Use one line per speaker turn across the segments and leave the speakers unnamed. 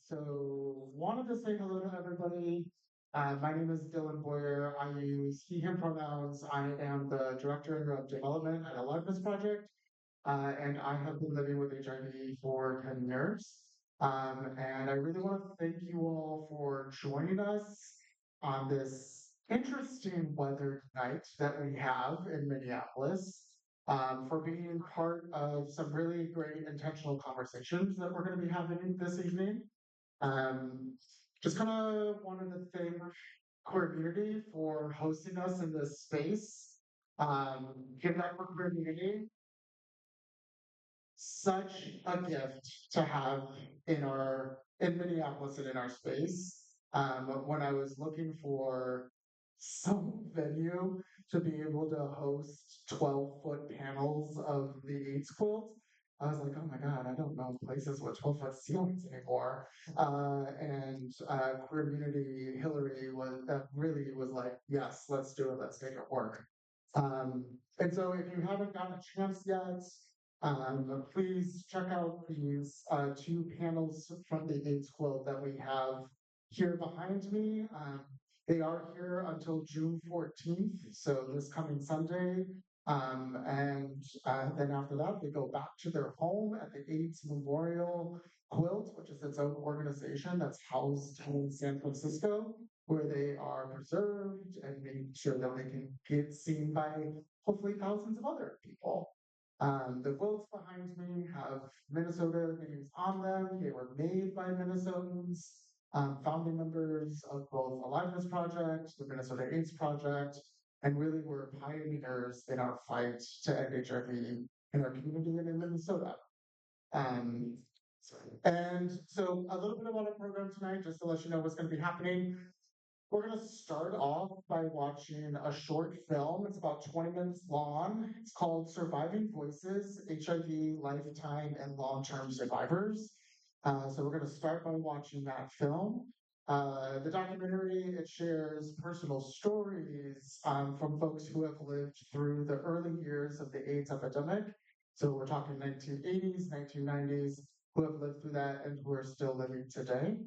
So wanted to say hello to everybody. My name is Dylan Boyer. I use he, him pronouns. I am the Director of Development at Aliveness Project, and I have been living with HIV for 10 years. And I really want to thank you all for joining us on this interesting weather night that we have in Minneapolis, for being part of some really great intentional conversations that we're going to be having this evening. Um, just kind of wanted to thank Queermunity for hosting us in this space. Give it up for Queermunity. Such a gift to have in Minneapolis and in our space. When I was looking for some venue to be able to host 12-foot panels of the AIDS quilt, I was like, oh my God, I don't know places with 12-foot ceilings anymore. And Queermunity Hillary really was like, yes, let's do it, let's make it work. And so if you haven't gotten a chance yet, please check out these two panels from the AIDS quilt that we have here behind me. They are here until June 14th, so this coming Sunday. And then after that, they go back to their home at the AIDS Memorial Quilt, which is its own organization that's housed in San Francisco, where they are preserved and made sure that they can get seen by hopefully thousands of other people. The quilts behind me have Minnesota names on them. They were made by Minnesotans, founding members of both Aliveness Project, the Minnesota AIDS Project, and really were pioneers in our fight to end HIV in our community and in Minnesota. Um, and so a little bit about our program tonight, just to let you know what's going to be happening. We're going to start off by watching a short film. It's about 20 minutes long. It's called Surviving Voices, HIV, Lifetime, and Long-Term Survivors. So we're going to start by watching that film. The documentary, it shares personal stories from folks who have lived through the early years of the AIDS epidemic. So we're talking 1980s, 1990s, who have lived through that and who are still living today.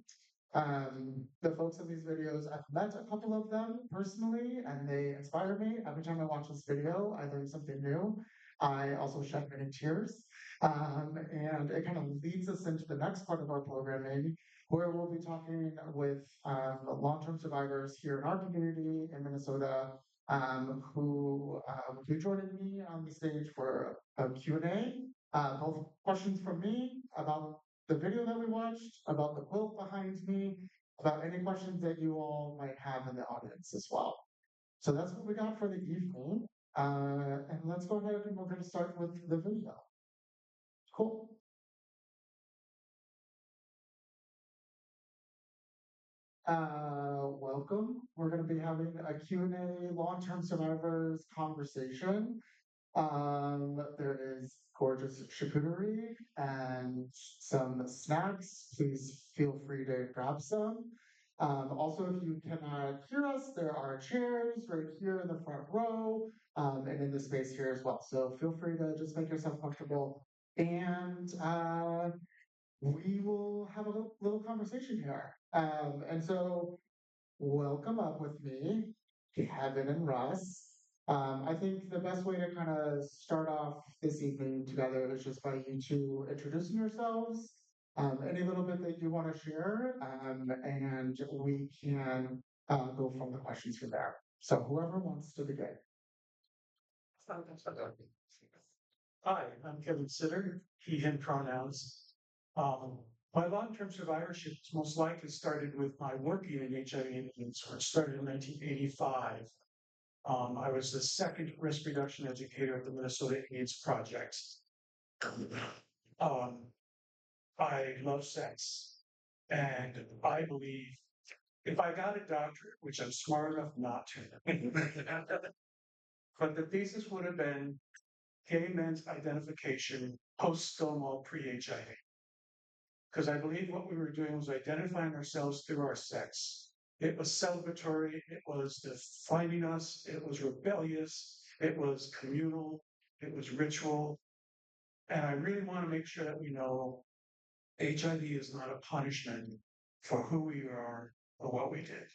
The folks in these videos, I've met a couple of them personally, and they inspire me. Every time I watch this video, I learn something new. I also shed many tears. And it kind of leads us into the next part of our programming, where we'll be talking with long-term survivors here in our community in Minnesota, who will be joining me on the stage for a Q&A. Both questions from me about the video that we watched, about the quilt behind me, about any questions that you all might have in the audience as well. So that's what we got for the evening. And let's go ahead and we're going to start with the video. Cool. Welcome. We're going to be having a Q&A long-term survivors conversation. There is gorgeous charcuterie and some snacks. Please feel free to grab some. Also, if you cannot hear us, there are chairs right here in the front row and in the space here as well. So feel free to just make yourself comfortable. And we will have a little conversation here. And so welcome up with me, Kevin and Russ. I think the best way to kind of start off this evening together is just by you two introducing yourselves, any little bit that you want to share, and we can go from the questions from there. So whoever wants to begin.
Hi, I'm Kevin Sitter, he, him pronouns. Um, my long-term survivorship most likely started with my working in HIV and AIDS, which started in 1985. I was the second risk reduction educator at the Minnesota AIDS Project. Um, I love sex, and I believe if I got a doctorate, which I'm smart enough not to, but the thesis would have been gay men's identification post-Stonewall pre-HIV. Because I believe what we were doing was identifying ourselves through our sex. It was celebratory, it was defining us, it was rebellious, it was communal, it was ritual. And I really want to make sure that we know HIV is not a punishment for who we are or what we did.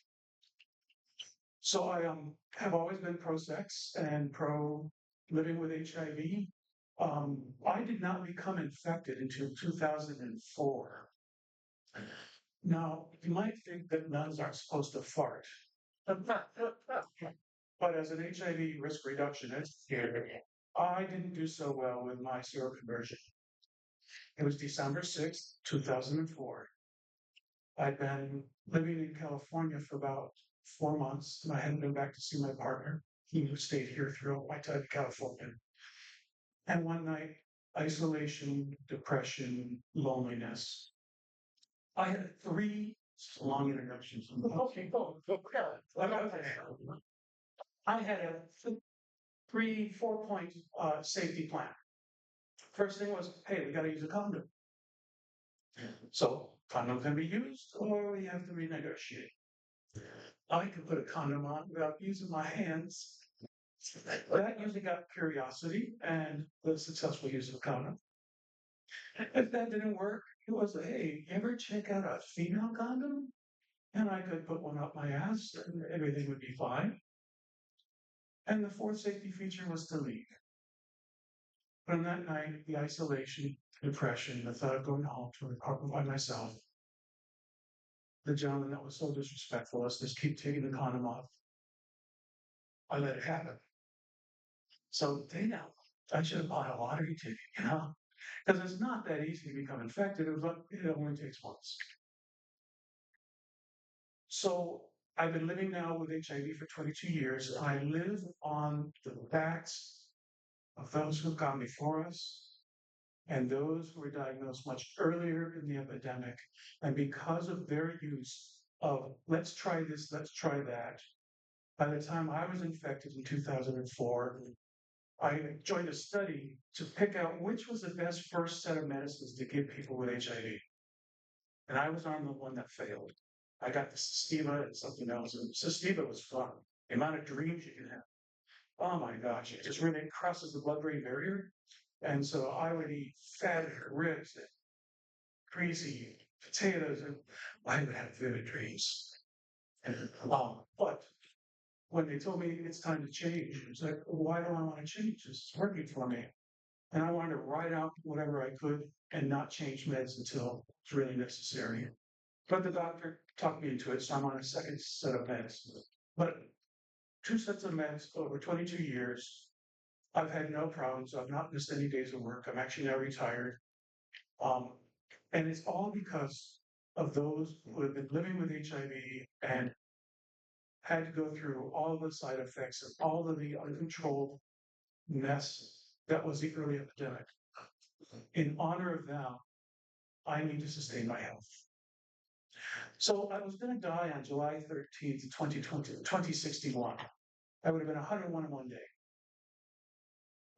So I have always been pro-sex and pro living with HIV. I did not become infected until 2004. Now, you might think that nuns aren't supposed to fart. But as an HIV risk reductionist, I didn't do so well with my seroconversion. It was December 6th, 2004. I'd been living in California for about 4 months, and I hadn't been back to see my partner. He stayed here throughout my time in California. And one night, isolation, depression, loneliness. I had three long introductions. Okay, go. I had a 4-point safety plan. First thing was, hey, we got to use a condom. So condom can be used, or we have to renegotiate. I could put a condom on without using my hands. That usually got curiosity and the successful use of a condom. If that didn't work, it was, hey, you ever check out a female condom? And I could put one up my ass and everything would be fine. And the fourth safety feature was to leave. But on that night, the isolation, depression, the thought of going home to an apartment by myself, the gentleman that was so disrespectful us just keep taking the condom off. I let it happen. So they know I should have bought a lottery ticket, because it's not that easy to become infected. It only takes once. So I've been living now with HIV for 22 years. I live on the backs of those who've gone before us and those who were diagnosed much earlier in the epidemic. And because of their use of let's try this, let's try that, by the time I was infected in 2004, I joined a study to pick out which was the best first set of medicines to give people with HIV. And I was on the one that failed. I got the Sestiva and something else. And Sestiva was fun. The amount of dreams you can have. Oh my gosh, it just really crosses the blood-brain barrier. And so I would eat fatty ribs and greasy potatoes, and I would have vivid dreams. But when they told me it's time to change, it was like, why do I want to change? This is working for me. And I wanted to ride out whatever I could and not change meds until it's really necessary. But the doctor talked me into it, so I'm on a second set of meds. But 2 sets of meds over 22 years, I've had no problems. I've not missed any days of work. I'm actually now retired. And it's all because of those who have been living with HIV and had to go through all the side effects and all of the uncontrolled mess that was the early epidemic. In honor of them, I need to sustain my health. So I was going to die on July 13th, 2061. I would have been 101 in one day.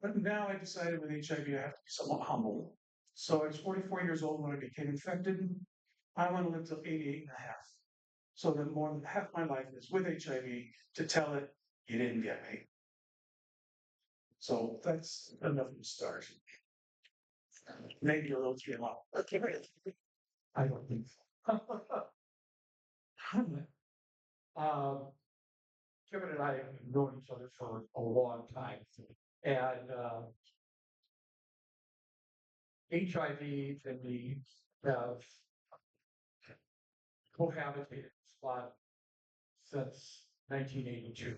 But now I decided with HIV, I have to be somewhat humble. So I was 44 years old when I became infected. I want to live till 88 and a half. So that more than half my life is with HIV to tell it, you didn't get me. So that's enough of a start. Maybe a little too long. Okay. I don't think so. Kevin and I have known each other for a long time. And HIV and me have cohabitated spot since 1982.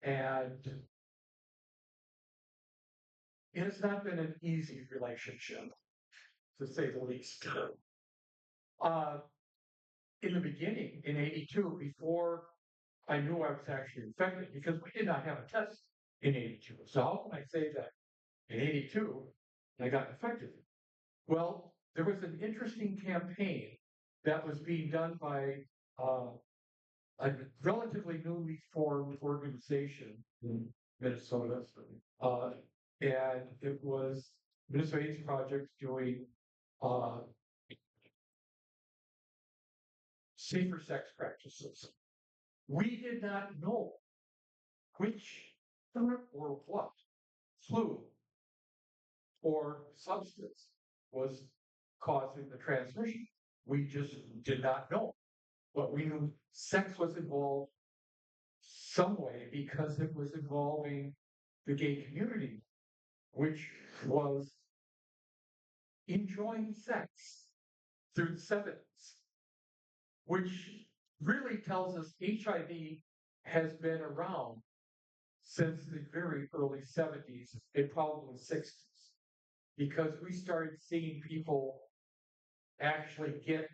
And it has not been an easy relationship, to say the least. In the beginning, in 82, before I knew I was actually infected, because we did not have a test in 82. So how can I say that in 82 I got infected? Well, there was an interesting campaign that was being done by a relatively newly formed organization in Minnesota. And it was Minnesota AIDS Project doing safer sex practices. We did not know which or what fluid or substance was
causing the transmission. We just did not know. But we knew sex was involved some way because it was involving the gay community, which was enjoying sex through the 70s, which really tells us HIV has been around since the very early 70s and probably 60s, because we started seeing people actually get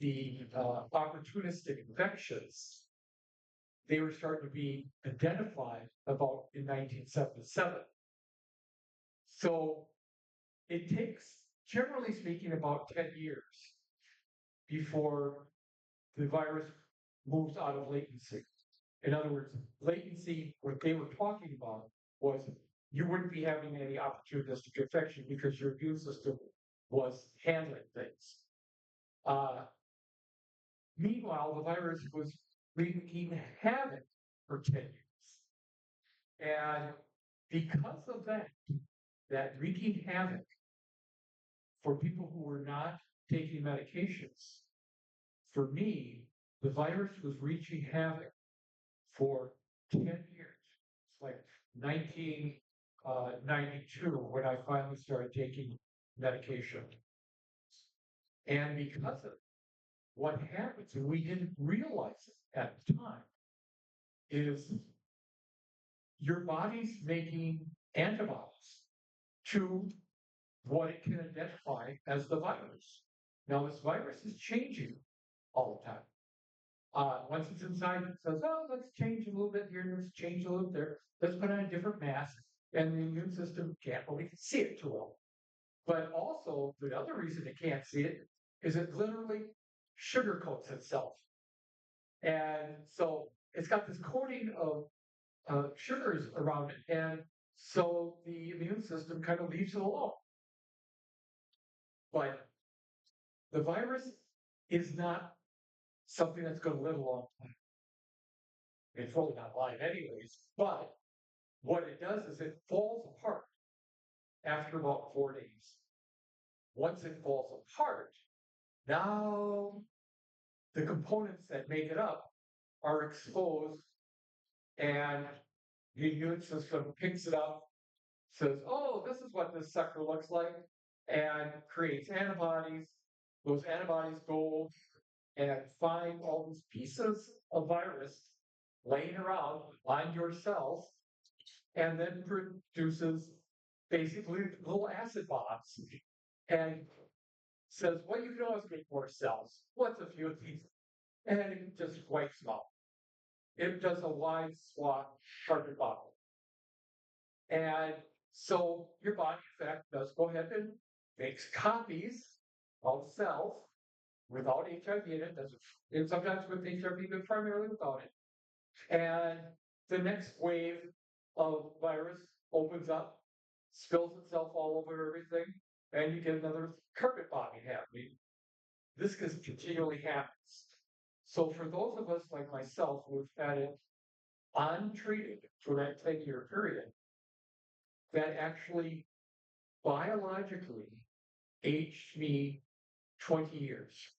the opportunistic infections. They were starting to be identified about in 1977. So it takes, generally speaking, about 10 years before the virus moves out of latency. In other words, latency, what they were talking about was you wouldn't be having any opportunistic infection because your immune system was handling things. Meanwhile, the virus was wreaking havoc for 10 years. And because of that wreaking havoc for people who were not taking medications, for me, the virus was wreaking havoc for 10 years. It's like 1992 when I finally started taking medication. And because of it, what happens, and we didn't realize it at the time, is your body's making antibodies to what it can identify as the virus. Now, this virus is changing all the time. Once it's inside, it says, oh, let's change a little bit here, let's change a little there, let's put on a different mask, and the immune system can't really see it too well. But also, the other reason it can't see it is it literally sugarcoats itself. And so it's got this coating of sugars around it, and so the immune system kind of leaves it alone. But the virus is not something that's going to live a long time. It's really not alive anyways, but what it does is it falls apart after about 4 days. Once it falls apart, now the components that make it up are exposed, and the immune system picks it up, says, oh, this is what this sucker looks like, and creates antibodies. Those antibodies go and find all these pieces of virus laying around on your cells, and then produces basically little acid bombs and says, well, you can always make more cells. What's a few of these? And it just wipes them out. It does a wide swath carpet bomb. And so your body, in fact, does go ahead and makes copies of cells without HIV in it. And sometimes with HIV, but primarily without it. And the next wave of virus opens up, spills itself all over everything, and you get another carpet bombing happening. This continually happens. So for those of us like myself who've had it untreated for that 10-year period, that actually biologically aged me 20 years.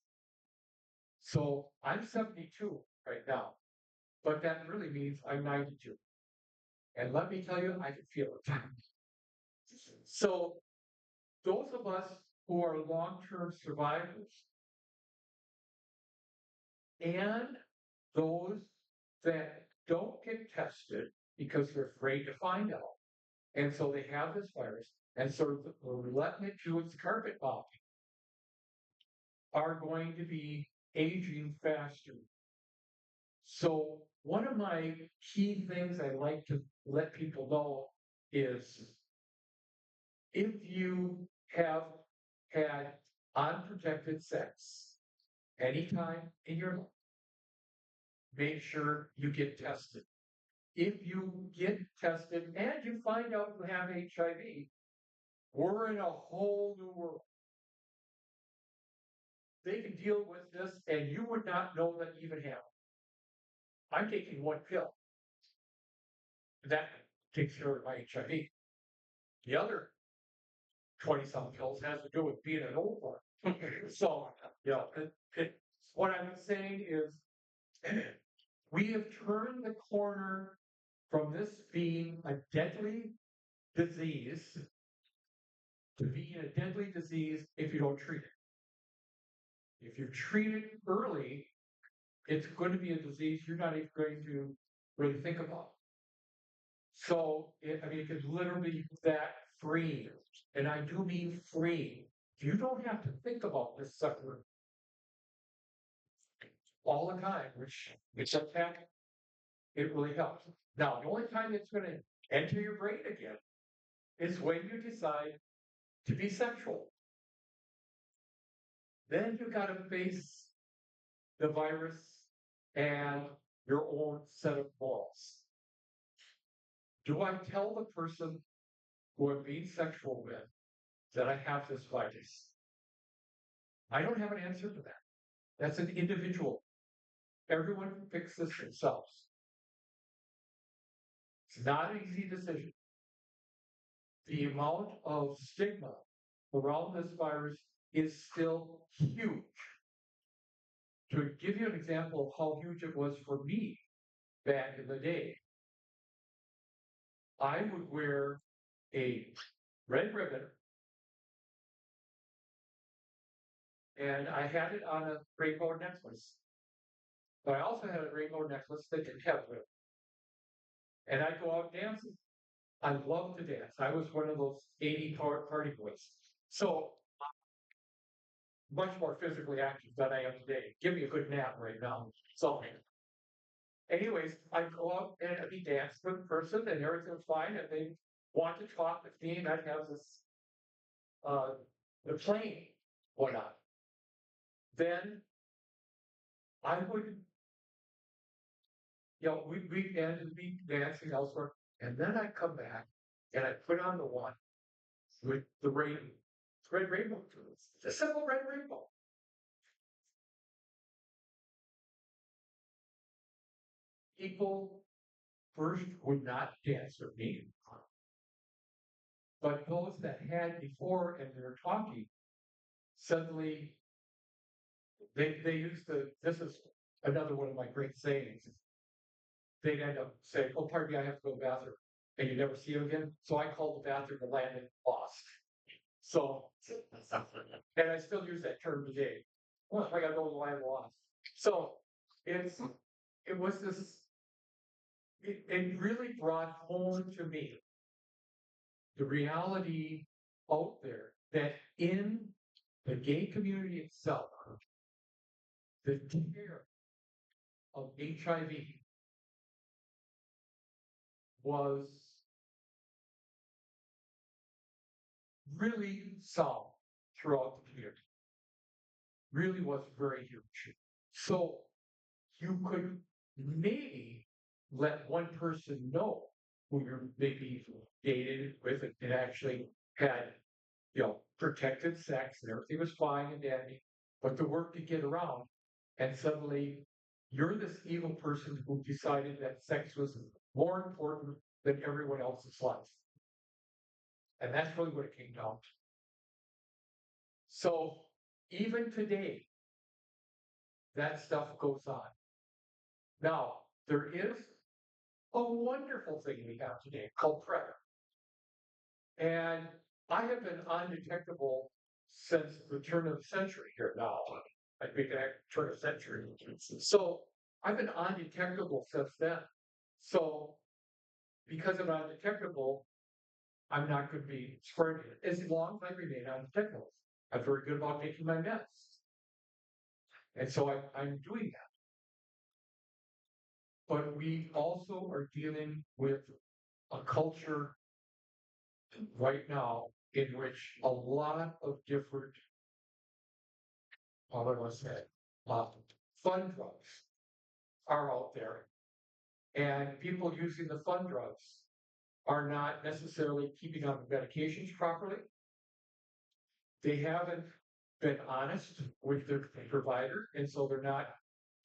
So I'm 72 right now, but that really means I'm 92. And let me tell you, I can feel it. So those of us who are long-term survivors and those that don't get tested because they're afraid to find out, and so they have this virus, and so we're letting it do its carpet bombing, are going to be aging faster. So one of my key things I like to let people know is if you have had unprotected sex anytime in your life, make sure you get tested. If you get tested and you find out you have HIV, we're in a whole new world. They can deal with this and you would not know that you even have it. I'm taking one pill. That takes care of my HIV. The other 20-some pills has to do with being an old one. So, what I'm saying is we have turned the corner from this being a deadly disease to being a deadly disease if you don't treat it. If you treat it early, it's going to be a disease you're not even going to really think about. So, it can literally be that free. And I do mean free. You don't have to think about this sucker all the time, which sometimes it really helps. Now, the only time it's going to enter your brain again is when you decide to be sexual. Then you got to face the virus and your own set of morals. Do I tell the person who I'm being sexual with that I have this virus? I don't have an answer to that. That's an individual. Everyone picks this themselves. It's not an easy decision. The amount of stigma around this virus is still huge. To give you an example of how huge it was for me back in the day, I would wear a red ribbon, and I had it on a rainbow necklace. But I also had a rainbow necklace that didn't have ribbon. And I'd go out dancing. I loved to dance. I was one of those 80 party boys. So much more physically active than I am today. Give me a good nap right now. So anyways, I'd go out and I'd be dancing with the person and everything was fine. And they want to talk with me, and I'd have this the plane went on. Then I would, we'd end and be dancing elsewhere. And then I'd come back and I'd put on the one with the red rainbow. It's a simple red rainbow. People first would not dance with me. But those that had before and they're talking, suddenly they used to, this is another one of my great sayings. They'd end up saying, oh, pardon me, I have to go to the bathroom. And you never see them again. So I call the bathroom the land of lost. So, and I still use that term today. Well, I got to go to the land of lost. So it was this, it really brought home to me the reality out there that in the gay community itself, the terror of HIV was really solved throughout the community. Really was very huge. So you could maybe let one person know who you're maybe dated with and actually had, protected sex and everything was fine and dandy, but the work to get around, and suddenly you're this evil person who decided that sex was more important than everyone else's life. And that's really what it came down to. So even today, that stuff goes on. Now, there is a wonderful thing we have today called PrEP. And I have been undetectable since the turn of the century here now. I think turn of the century. So I've been undetectable since then. So because I'm undetectable, I'm not going to be spreading it as long as I remain undetectable. I'm very good about taking my meds. And so I'm doing that. But we also are dealing with a culture right now in which a lot of different, how do I want to say, fun drugs are out there. And people using the fun drugs are not necessarily keeping on the medications properly. They haven't been honest with their provider, and so they're not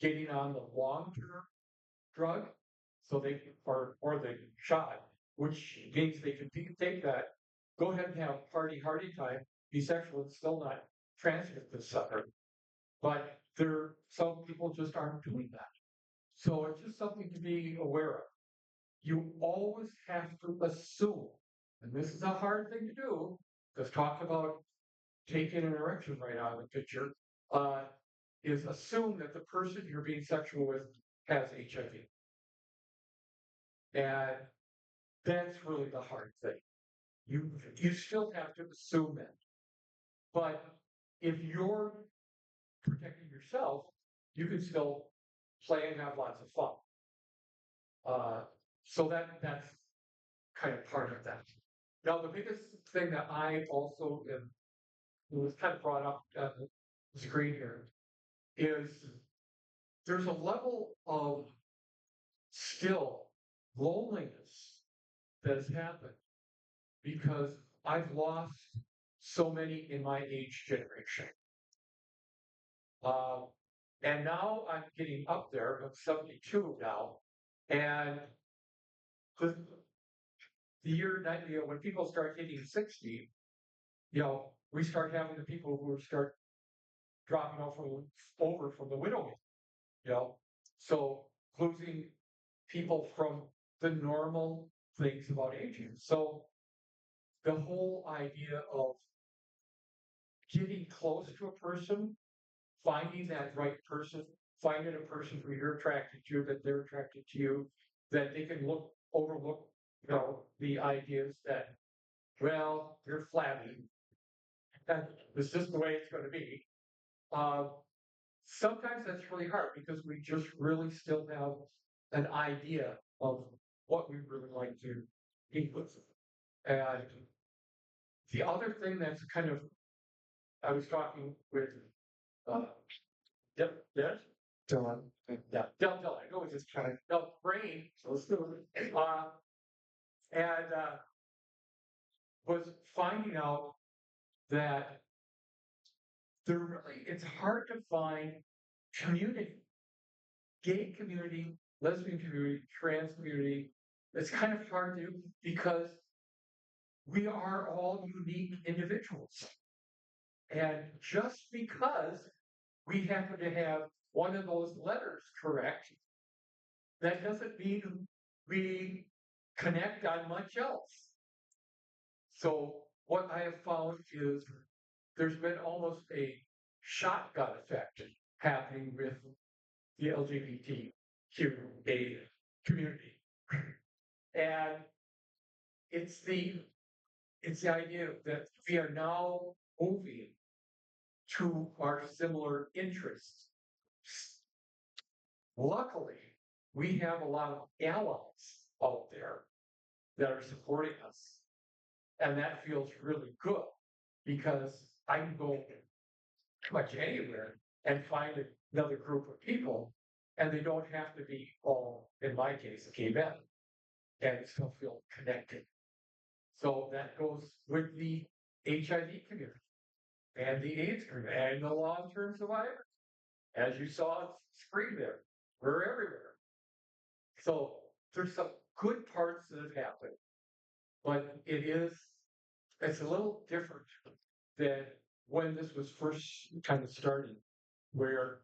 getting on the long-term drug, so they or the shot, which means they can take that go ahead and have party hardy time, be sexual and still not transmit this sucker. But some people just aren't doing that. So it's just something to be aware of. You always have to assume, and this is a hard thing to do, because talk about taking an erection right out of the picture, is assume that the person you're being sexual with has HIV. And that's really the hard thing. You still have to assume that. But if you're protecting yourself, you can still play and have lots of fun. So that's kind of part of that. Now, the biggest thing that I also was kind of brought up on the screen here is there's a level of still loneliness that has happened because I've lost so many in my age generation. And now I'm getting up there. I'm 72 now. And the, the year, when people start hitting 60, we start having the people who start dropping over from the widowing, so losing people from the normal things about aging. So the whole idea of getting close to a person, finding that right person, finding a person who you're attracted to, that they're attracted to you, that they can overlook, the ideas that, well, you're flabby. It's just the way it's going to be. Sometimes that's really hard because we just really still have an idea of what we really like to eat with. And the other thing that's kind of, I was talking with, yes,
Dylan.
yeah, Dylan, I know it's just kind of brain, so let's do it. And was finding out that it's hard to find community, gay community, lesbian community, trans community. It's kind of hard to because we are all unique individuals. And just because we happen to have one of those letters correct, that doesn't mean we connect on much else. So what I have found is there's been almost a shotgun effect happening with the LGBTQ community. And it's the idea that we are now moving to our similar interests. Luckily, we have a lot of allies out there that are supporting us. And that feels really good because I can go pretty much anywhere and find another group of people, and they don't have to be all, in my case, gay men, and still feel connected. So that goes with the HIV community and the AIDS community and the long-term survivors. As you saw on the screen there, we're everywhere. So there's some good parts that have happened, but it's a little different than when this was first kind of starting, where.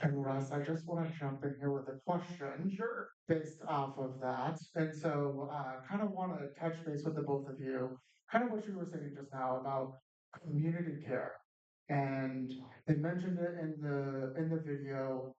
And Russ, I just want to jump in here with a question.
Sure.
Based off of that. And so kind of want to touch base with the both of you, kind of what you were saying just now about community care. And they mentioned it in the video.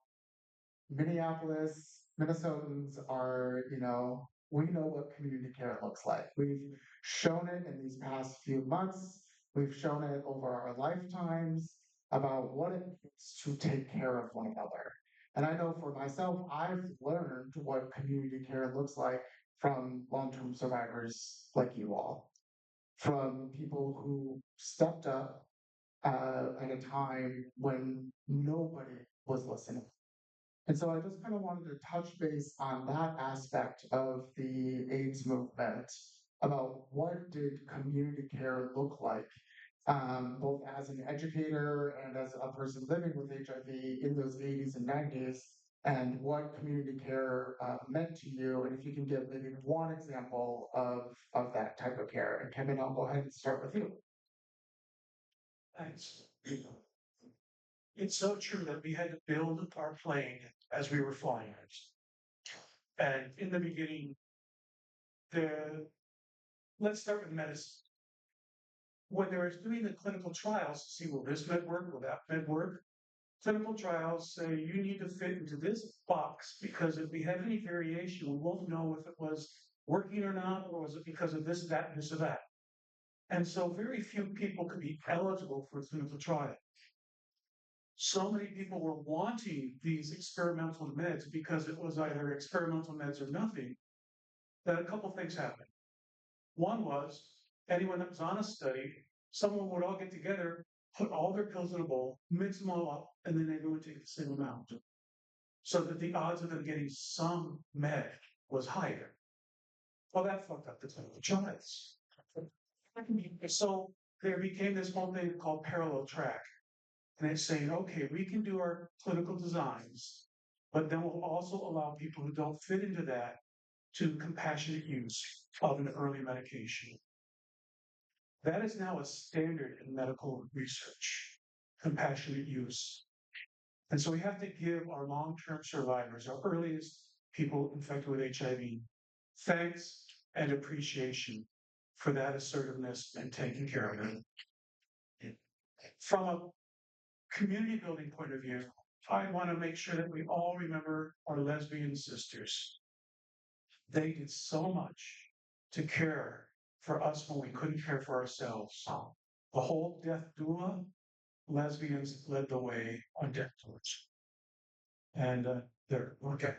Minneapolis, Minnesotans are, we know what community care looks like. We've shown it in these past few months. We've shown it over our lifetimes about what it means to take care of one another. And I know for myself, I've learned what community care looks like from long-term survivors like you all, from people who stepped up at a time when nobody was listening. And so I just kind of wanted to touch base on that aspect of the AIDS movement about what did community care look like, both as an educator and as a person living with HIV in those 80s and 90s, and what community care meant to you, and if you can give maybe one example of that type of care. And Kevin, I'll go ahead and start with you.
Thanks. It's so true that we had to build our plane as we were flying it. And in the beginning, let's start with medicine. When they were doing the clinical trials to see will this med work, will that med work, clinical trials say you need to fit into this box because if we have any variation, we won't know if it was working or not, or was it because of this, that, and this or that. And so very few people could be eligible for a clinical trial. So many people were wanting these experimental meds because it was either experimental meds or nothing, that a couple things happened. One was anyone that was on a study, someone would all get together, put all their pills in a bowl, mix them all up, and then everyone would take the same amount. So that the odds of them getting some med was higher. Well, that fucked up the clinical trials. So there became this whole thing called parallel track. And it's saying, okay, we can do our clinical designs, but then we'll also allow people who don't fit into that to compassionate use of an early medication. That is now a standard in medical research, compassionate use. And so we have to give our long-term survivors, our earliest people infected with HIV, thanks and appreciation for that assertiveness and taking care of them. From a community building point of view, I want to make sure that we all remember our lesbian sisters. They did so much to care for us when we couldn't care for ourselves. The whole death doula, lesbians led the way on death doulas. And they're okay.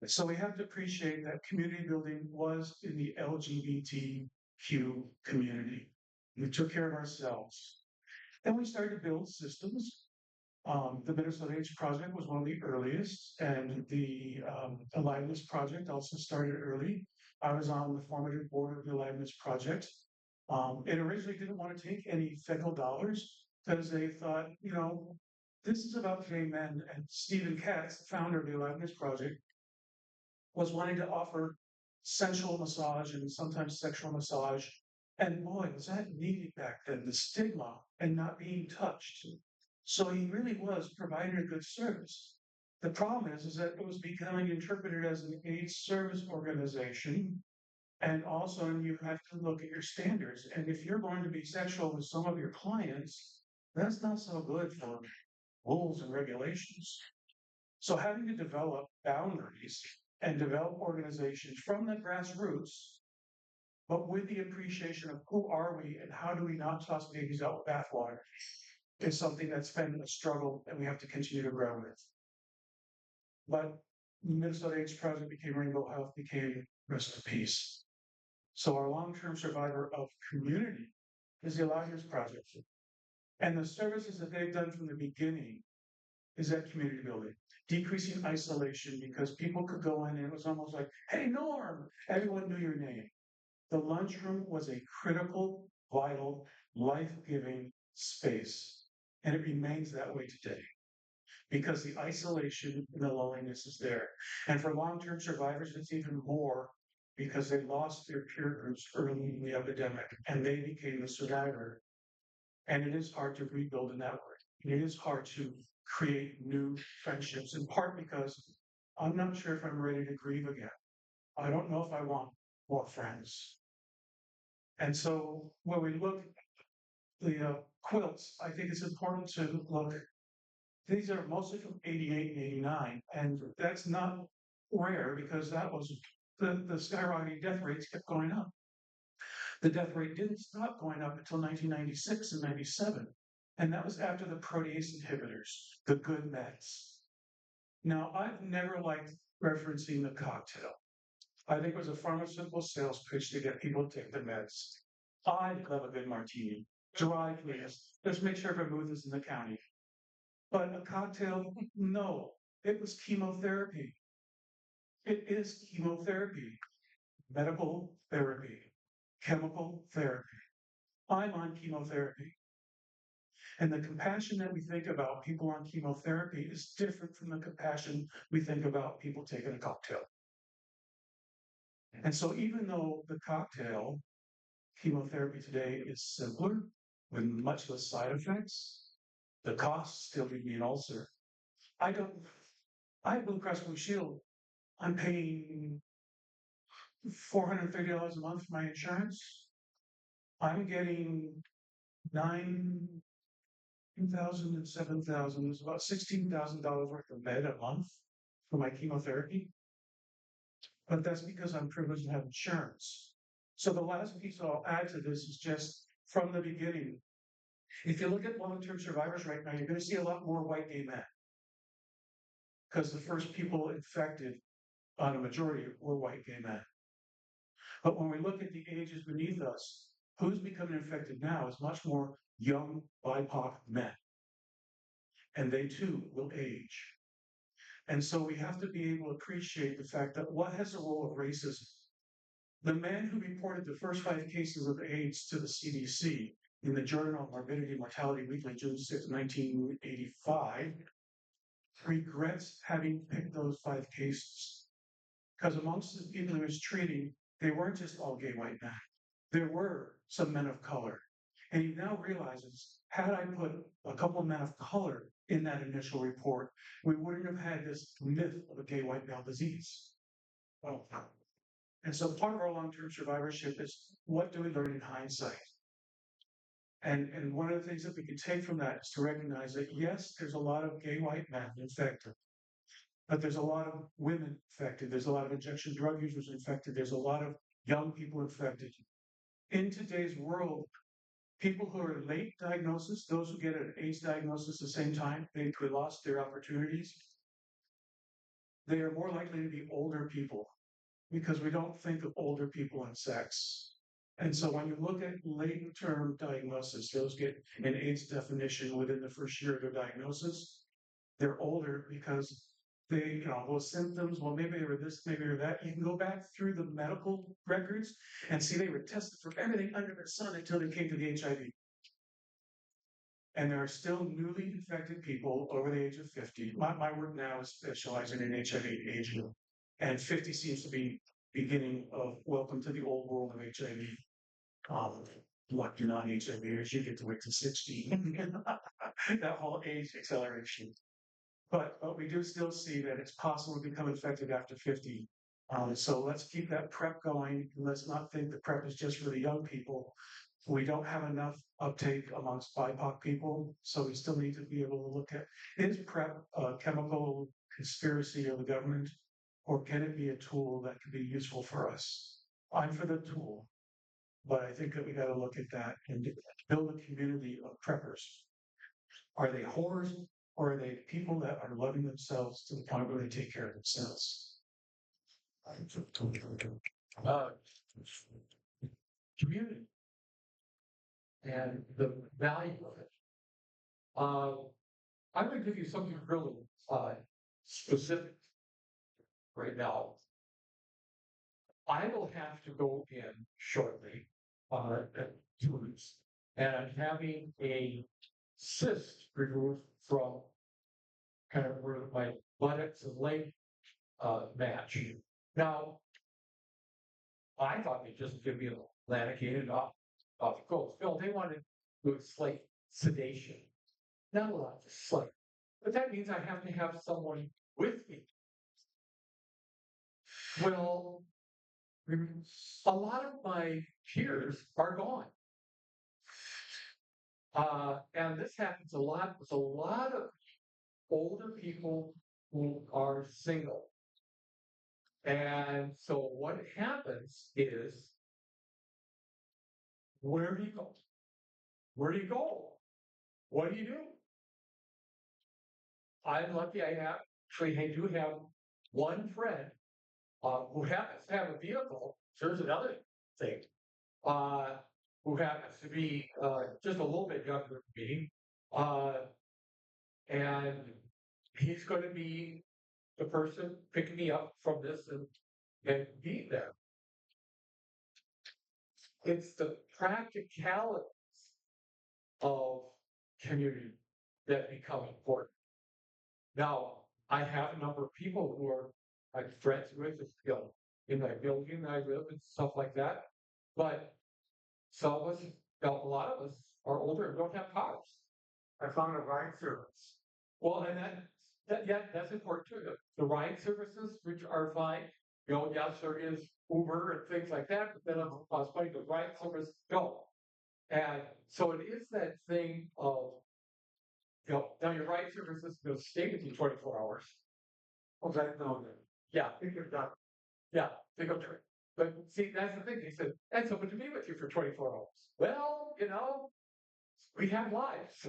So we have to appreciate that community building was in the LGBTQ community. We took care of ourselves. Then we started to build systems. The Minnesota AIDS Project was one of the earliest, and the Aliveness Project also started early. I was on the formative board of the Aliveness Project. It originally didn't want to take any federal dollars because they thought, you know, this is about gay men. And Stephen Katz, the founder of the Aliveness Project, was wanting to offer sensual massage and sometimes sexual massage. And boy, was that needed back then, the stigma and not being touched. So he really was providing a good service. The problem is that it was becoming interpreted as an AIDS service organization. And also you have to look at your standards. And if you're going to be sexual with some of your clients, that's not so good for rules and regulations. So having to develop boundaries and develop organizations from the grassroots, but with the appreciation of who are we and how do we not toss babies out with bathwater, is something that's been a struggle and we have to continue to grow with. But Minnesota AIDS Project became Rainbow Health, became Rest in Peace. So our long-term survivor of community is the Aliveness Project. And the services that they've done from the beginning is that community building, decreasing isolation because people could go in and it was almost like, hey, Norm, everyone knew your name. The lunchroom was a critical, vital, life-giving space. And it remains that way today because the isolation and the loneliness is there. And for long-term survivors, it's even more because they lost their peer groups early in the epidemic and they became the survivor. And it is hard to rebuild in that way. It is hard to create new friendships, in part because I'm not sure if I'm ready to grieve again. I don't know if I want more friends. And so when we look at the quilts, I think it's important to look. These are mostly from 88 and 89, and that's not rare because that was the skyrocketing death rates kept going up. The death rate didn't stop going up until 1996 and 97. And that was after the protease inhibitors, the good meds. Now, I've never liked referencing the cocktail. I think it was a pharmaceutical sales pitch to get people to take the meds. I love a good martini. Dry, please. Let's make sure vermouth is in the county. But a cocktail, no. It was chemotherapy. It is chemotherapy. Medical therapy. Chemical therapy. I'm on chemotherapy. And the compassion that we think about people on chemotherapy is different from the compassion we think about people taking a cocktail. And so even though the cocktail chemotherapy today is simpler with much less side effects, the costs still give me an ulcer. I have Blue Cross Blue Shield. I'm paying $430 a month for my insurance. I'm getting 9,000 and 7,000. It's about $16,000 worth of med a month for my chemotherapy. But that's because I'm privileged to have insurance. So the last piece I'll add to this is just from the beginning. If you look at long-term survivors right now, you're going to see a lot more white gay men. Because the first people infected on a majority were white gay men. But when we look at the ages beneath us, who's becoming infected now is much more young BIPOC men. And they too will age. And so we have to be able to appreciate the fact that what has the role of racism? The man who reported the first 5 cases of AIDS to the CDC in the Journal of Morbidity and Mortality Weekly, June 6, 1985, regrets having picked those 5 cases. Because amongst the people he was treating, they weren't just all gay white men. There were some men of color. And he now realizes, had I put a couple of men of color in that initial report, we wouldn't have had this myth of a gay white male disease. Well, and so part of our long-term survivorship is, what do we learn in hindsight? And one of the things that we can take from that is to recognize that, yes, there's a lot of gay white men infected, but there's a lot of women infected. There's a lot of injection drug users infected. There's a lot of young people infected. In today's world, people who are late diagnosis, those who get an AIDS diagnosis at the same time, they lost their opportunities. They are more likely to be older people because we don't think of older people in sex. And so when you look at late-term diagnosis, those get an AIDS definition within the first year of their diagnosis. They're older because they, those symptoms, well, maybe they were this, maybe they were that. You can go back through the medical records and see they were tested for everything under the sun until they came to the HIV. And there are still newly infected people over the age of 50. My work now is specializing in HIV age group. And 50 seems to be beginning of welcome to the old world of HIV. Lucky non-HIVers, you get to wait to 60. That whole age acceleration. But we do still see that it's possible to become infected after 50. So let's keep that PrEP going. Let's not think the PrEP is just for the young people. We don't have enough uptake amongst BIPOC people, so we still need to be able to look at, is PrEP a chemical conspiracy of the government, or can it be a tool that can be useful for us? I'm for the tool, but I think that we got to look at that and build a community of preppers. Are they whores, or are they people that are loving themselves to the point where they take care of themselves?
Community and the value of it. I'm going to give you something really specific right now. I will have to go in shortly, 2 weeks, and I'm having a cyst removed from kind of where my buttocks and leg match. Now, I thought they'd just give me a lanicated off the coast. No, they wanted to do slight sedation. Not a lot, just slight. But that means I have to have someone with me. Well, a lot of my peers are gone. And this happens a lot with a lot of older people who are single. And so what happens is, where do you go? Where do you go? What do you do? I'm lucky I do have one friend who happens to have a vehicle. Here's another thing. Who happens to be just a little bit younger than me. And he's going to be the person picking me up from this and being there. It's the practicalities of community that become important. Now, I have a number of people who are like friends with, you know, in my building I live and stuff like that. But some of us, you know, a lot of us are older and don't have cars. I found a ride service. Well, and yeah, that's important too. The ride services, which are fine, you know, yes, there is Uber and things like that, but then I was funny, the ride service go. And so it is that thing of, you know, now your ride services will stay with you 24 hours. Oh, that no. Yeah. Yeah, they go to it. But see, that's the thing. They said, and someone to be with you for 24 hours. Well, you know, we have lives.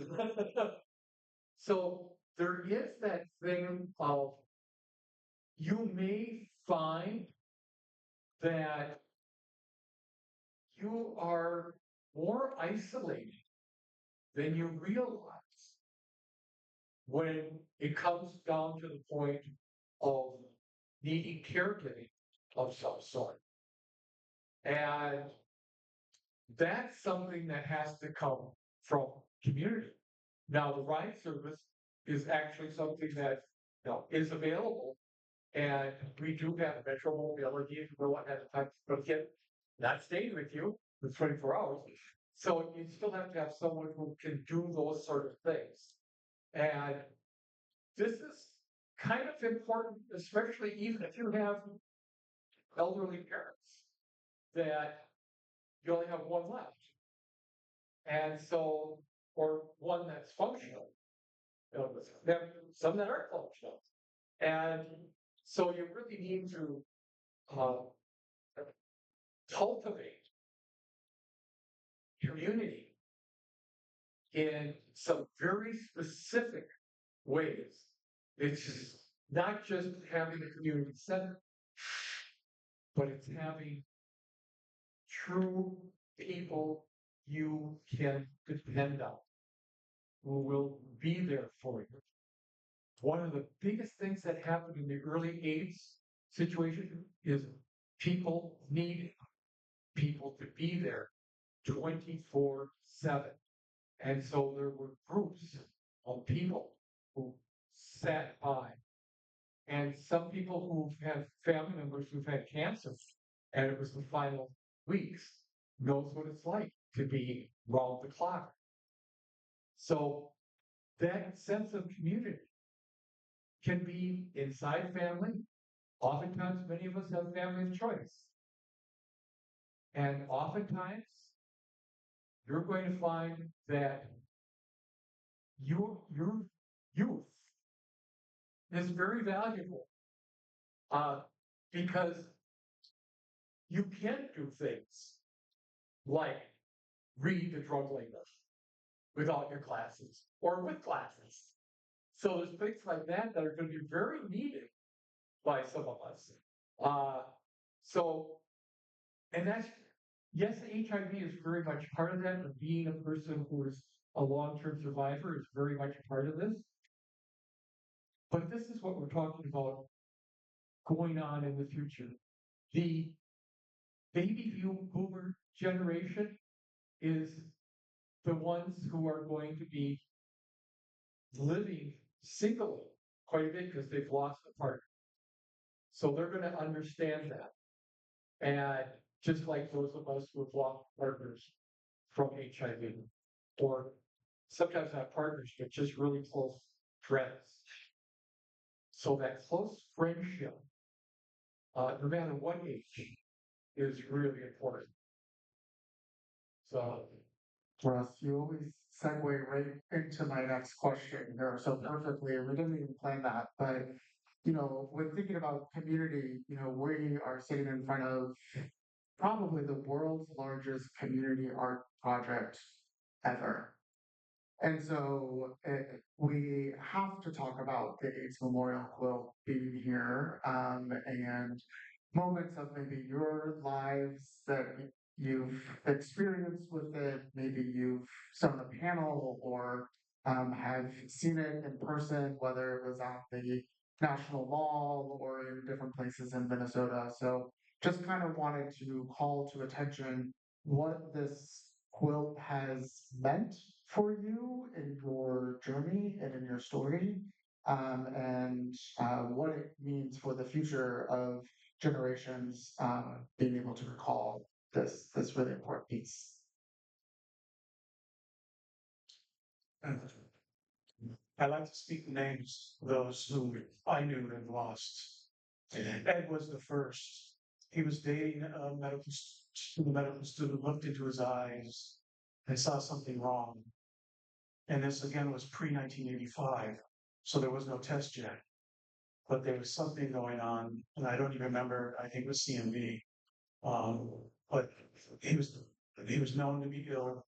So there is that thing of you may find that you are more isolated than you realize when it comes down to the point of needing caregiving of some sort. And that's something that has to come from community. Now, the ride service is actually something that, you know, is available, and we do have Metro Mobility if you go on at a time, but again, not staying with you for 24 hours. So you still have to have someone who can do those sort of things. And this is kind of important, especially even if you have elderly parents that you only have one left. And so, or one that's functional. You know, there are some that aren't functional. And so you really need to uh, cultivate community in some very specific ways. It's not just having a community center, but it's having true people you can depend on who will be there for you. One of the biggest things that happened in the early AIDS situation is people needed people to be there 24/7. And so there were groups of people who sat by. And some people who've had family members who've had cancer, and it was the final weeks, knows what it's like to be round the clock. So that sense of community can be inside family. Oftentimes, many of us have family of choice. And oftentimes, you're going to find that your youth is very valuable because you can do things like read the drug label without your glasses or with glasses. So there's things like that that are going to be very needed by some of us. Uh, so, and that's, yes, HIV is very much part of that, but being a person who is a long-term survivor is very much a part of this. But this is what we're talking about going on in the future. The baby boomer generation is the ones who are going to be living singly quite a bit because they've lost a partner. So they're going to understand that. And just like those of us who have lost partners from HIV, or sometimes not partners, but just really close friends. So that close friendship, no matter what age, is really important. So,
Russ, you always segue right into my next question here so perfectly. We didn't even plan that, but you know, when thinking about community, you know, we are sitting in front of probably the world's largest community art project ever. And so we have to talk about the AIDS Memorial Quilt being here and moments of maybe your lives that you've experienced with it. Maybe you've sat on a panel or have seen it in person, whether it was at the National Mall or in different places in Minnesota. So just kind of wanted to call to attention what this quilt has meant for you in your journey and in your story, and what it means for the future of generations being able to recall this really important piece.
And I like to speak names of those who I knew and lost. Ed was the first. He was dating a medical student, looked into his eyes and saw something wrong. And this again was pre 1985, so there was no test yet. But there was something going on, and I don't even remember. I think it was CMV. Um, but he was he was known to be ill.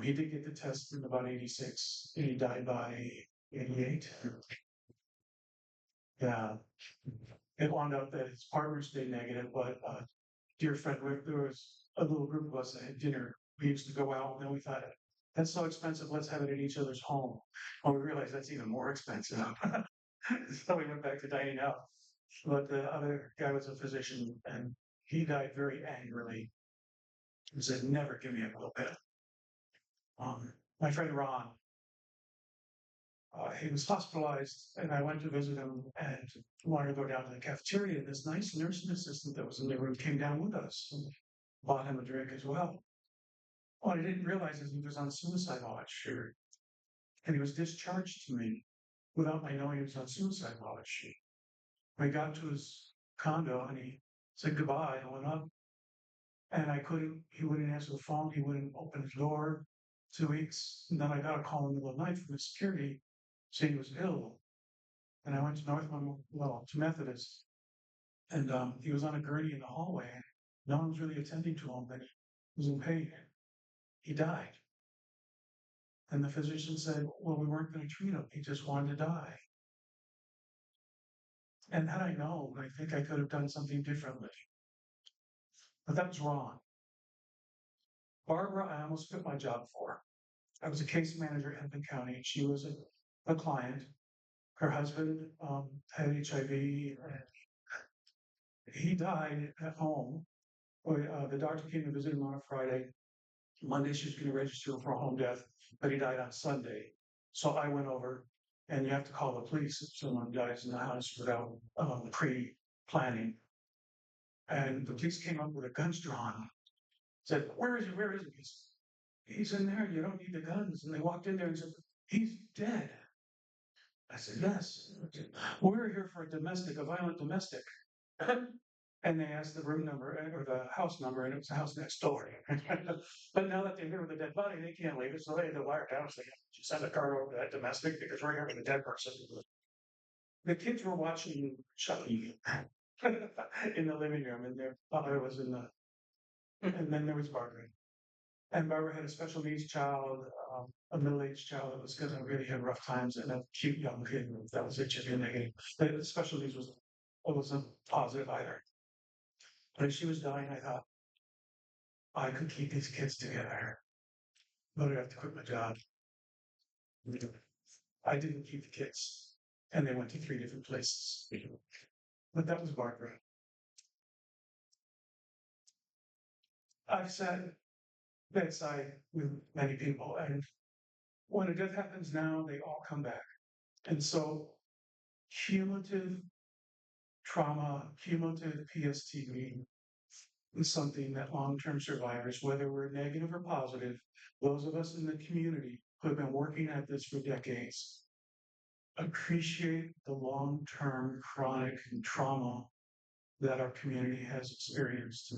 He did get the test in about '86, and he died by '88. Yeah, it wound up that his partner stayed negative, but dear friend, there was a little group of us that had dinner. We used to go out, and then we thought, that's so expensive. Let's have it at each other's home. And we realized that's even more expensive. So we went back to dining out. But the other guy was a physician, and he died very angrily. He said, "Never give me a quill pen." My friend Ron, he was hospitalized, and I went to visit him and wanted to go down to the cafeteria. And this nice nursing assistant that was in the room came down with us and bought him a drink as well. What I didn't realize is he was on suicide watch, and he was discharged to me without my knowing he was on suicide watch. When he got to his condo and he said goodbye and went up, and he wouldn't answer the phone, he wouldn't open his door. 2 weeks, and then I got a call in the middle of the night from the security saying he was ill. And I went to to Methodist, and he was on a gurney in the hallway. No one was really attending to him, but he was in pain. He died. And the physician said, well, we weren't going to treat him. He just wanted to die. And had I known, I think I could have done something differently. But that was wrong. Barbara, I almost quit my job for. I was a case manager in Hennepin County. She was a client. Her husband had HIV, and he died at home. The doctor came to visit him on a Friday. Monday, she was going to register him for a home death, but he died on Sunday. So I went over, and you have to call the police if someone dies in the house without pre-planning. And the police came up with the guns drawn. Said, "Where is he? Where is he?" He's in there. You don't need the guns. And they walked in there and said, "He's dead." I said, "Yes. We're here for a violent domestic." And they asked the room number or the house number, and it was the house next door. But now that they're here with a dead body, they can't leave it, so they had to wire down. So they send a car over to that domestic because we're here with a dead person. The kids were watching Chucky in the living room, and their father was in the. And then there was Barbara. And Barbara had a special needs child, a middle-aged child that was going to really have rough times, and a cute young kid that was HIV negative. The special needs wasn't positive either. But as she was dying, I thought, I could keep these kids together, but I'd have to quit my job. I didn't keep the kids, and they went to 3 different places. But that was Barbara. I've sat bedside with many people, and when a death happens now, they all come back. And so cumulative trauma, cumulative PSTD is something that long-term survivors, whether we're negative or positive, those of us in the community who have been working at this for decades, appreciate the long-term chronic trauma that our community has experienced.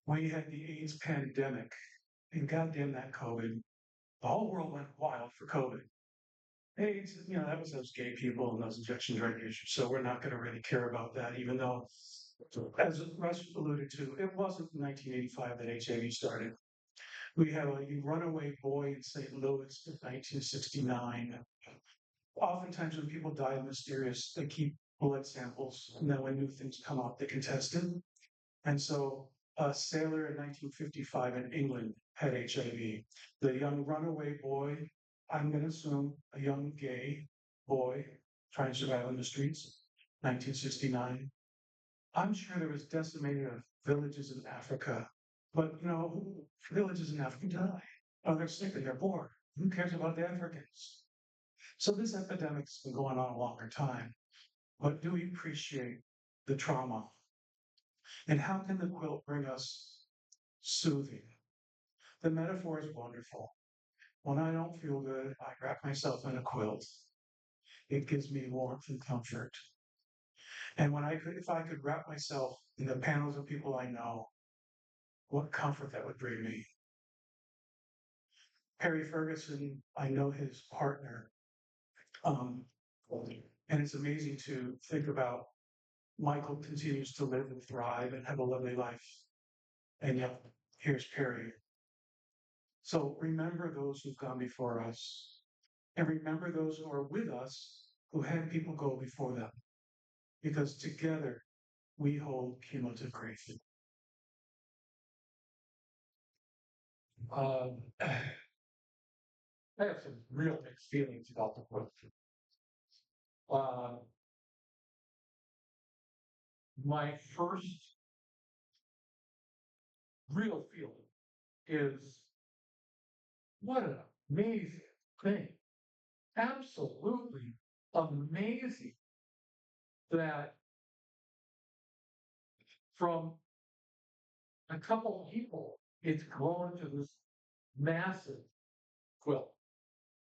We had the AIDS pandemic, and goddamn that COVID. The whole world went wild for COVID. AIDS, that was those gay people and those injection drug issues. So we're not going to really care about that, even though, as Russ alluded to, it wasn't 1985 that HIV started. We have a runaway boy in St. Louis in 1969. Oftentimes when people die mysterious, they keep blood samples, and then when new things come up, they can test it. And so a sailor in 1955 in England had HIV. The young runaway boy, I'm going to assume a young gay boy trying to survive on the streets, 1969. I'm sure there was decimating of villages in Africa, but villages in Africa die. Oh, they're sick and they're bored. Who cares about the Africans? So this epidemic's been going on a longer time. But do we appreciate the trauma? And how can the quilt bring us soothing? The metaphor is wonderful. When I don't feel good, I wrap myself in a quilt. It gives me warmth and comfort. And if I could wrap myself in the panels of people I know, what comfort that would bring me. Harry Ferguson, I know his partner. Um, and it's amazing to think about Michael continues to live and thrive and have a lovely life. And yet, here's Perry. So remember those who've gone before us, and remember those who are with us who had people go before them, because together we hold cumulative grief.
I have some real mixed feelings about the book. Uh, my first real feeling is what an amazing thing. Absolutely amazing that from a couple people, it's grown to this massive quilt.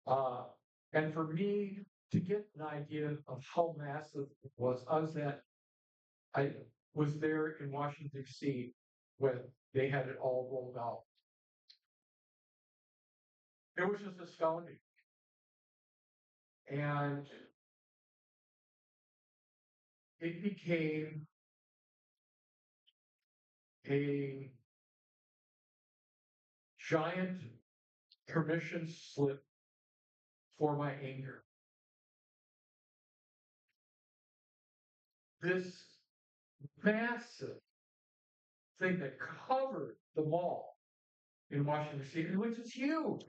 Uh, and for me to get an idea of how massive it was, I was there in Washington, D.C. when they had it all rolled out. It was just astounding. And it became a giant permission slip for my anger. This massive thing that covered the mall in Washington, D.C., which is huge.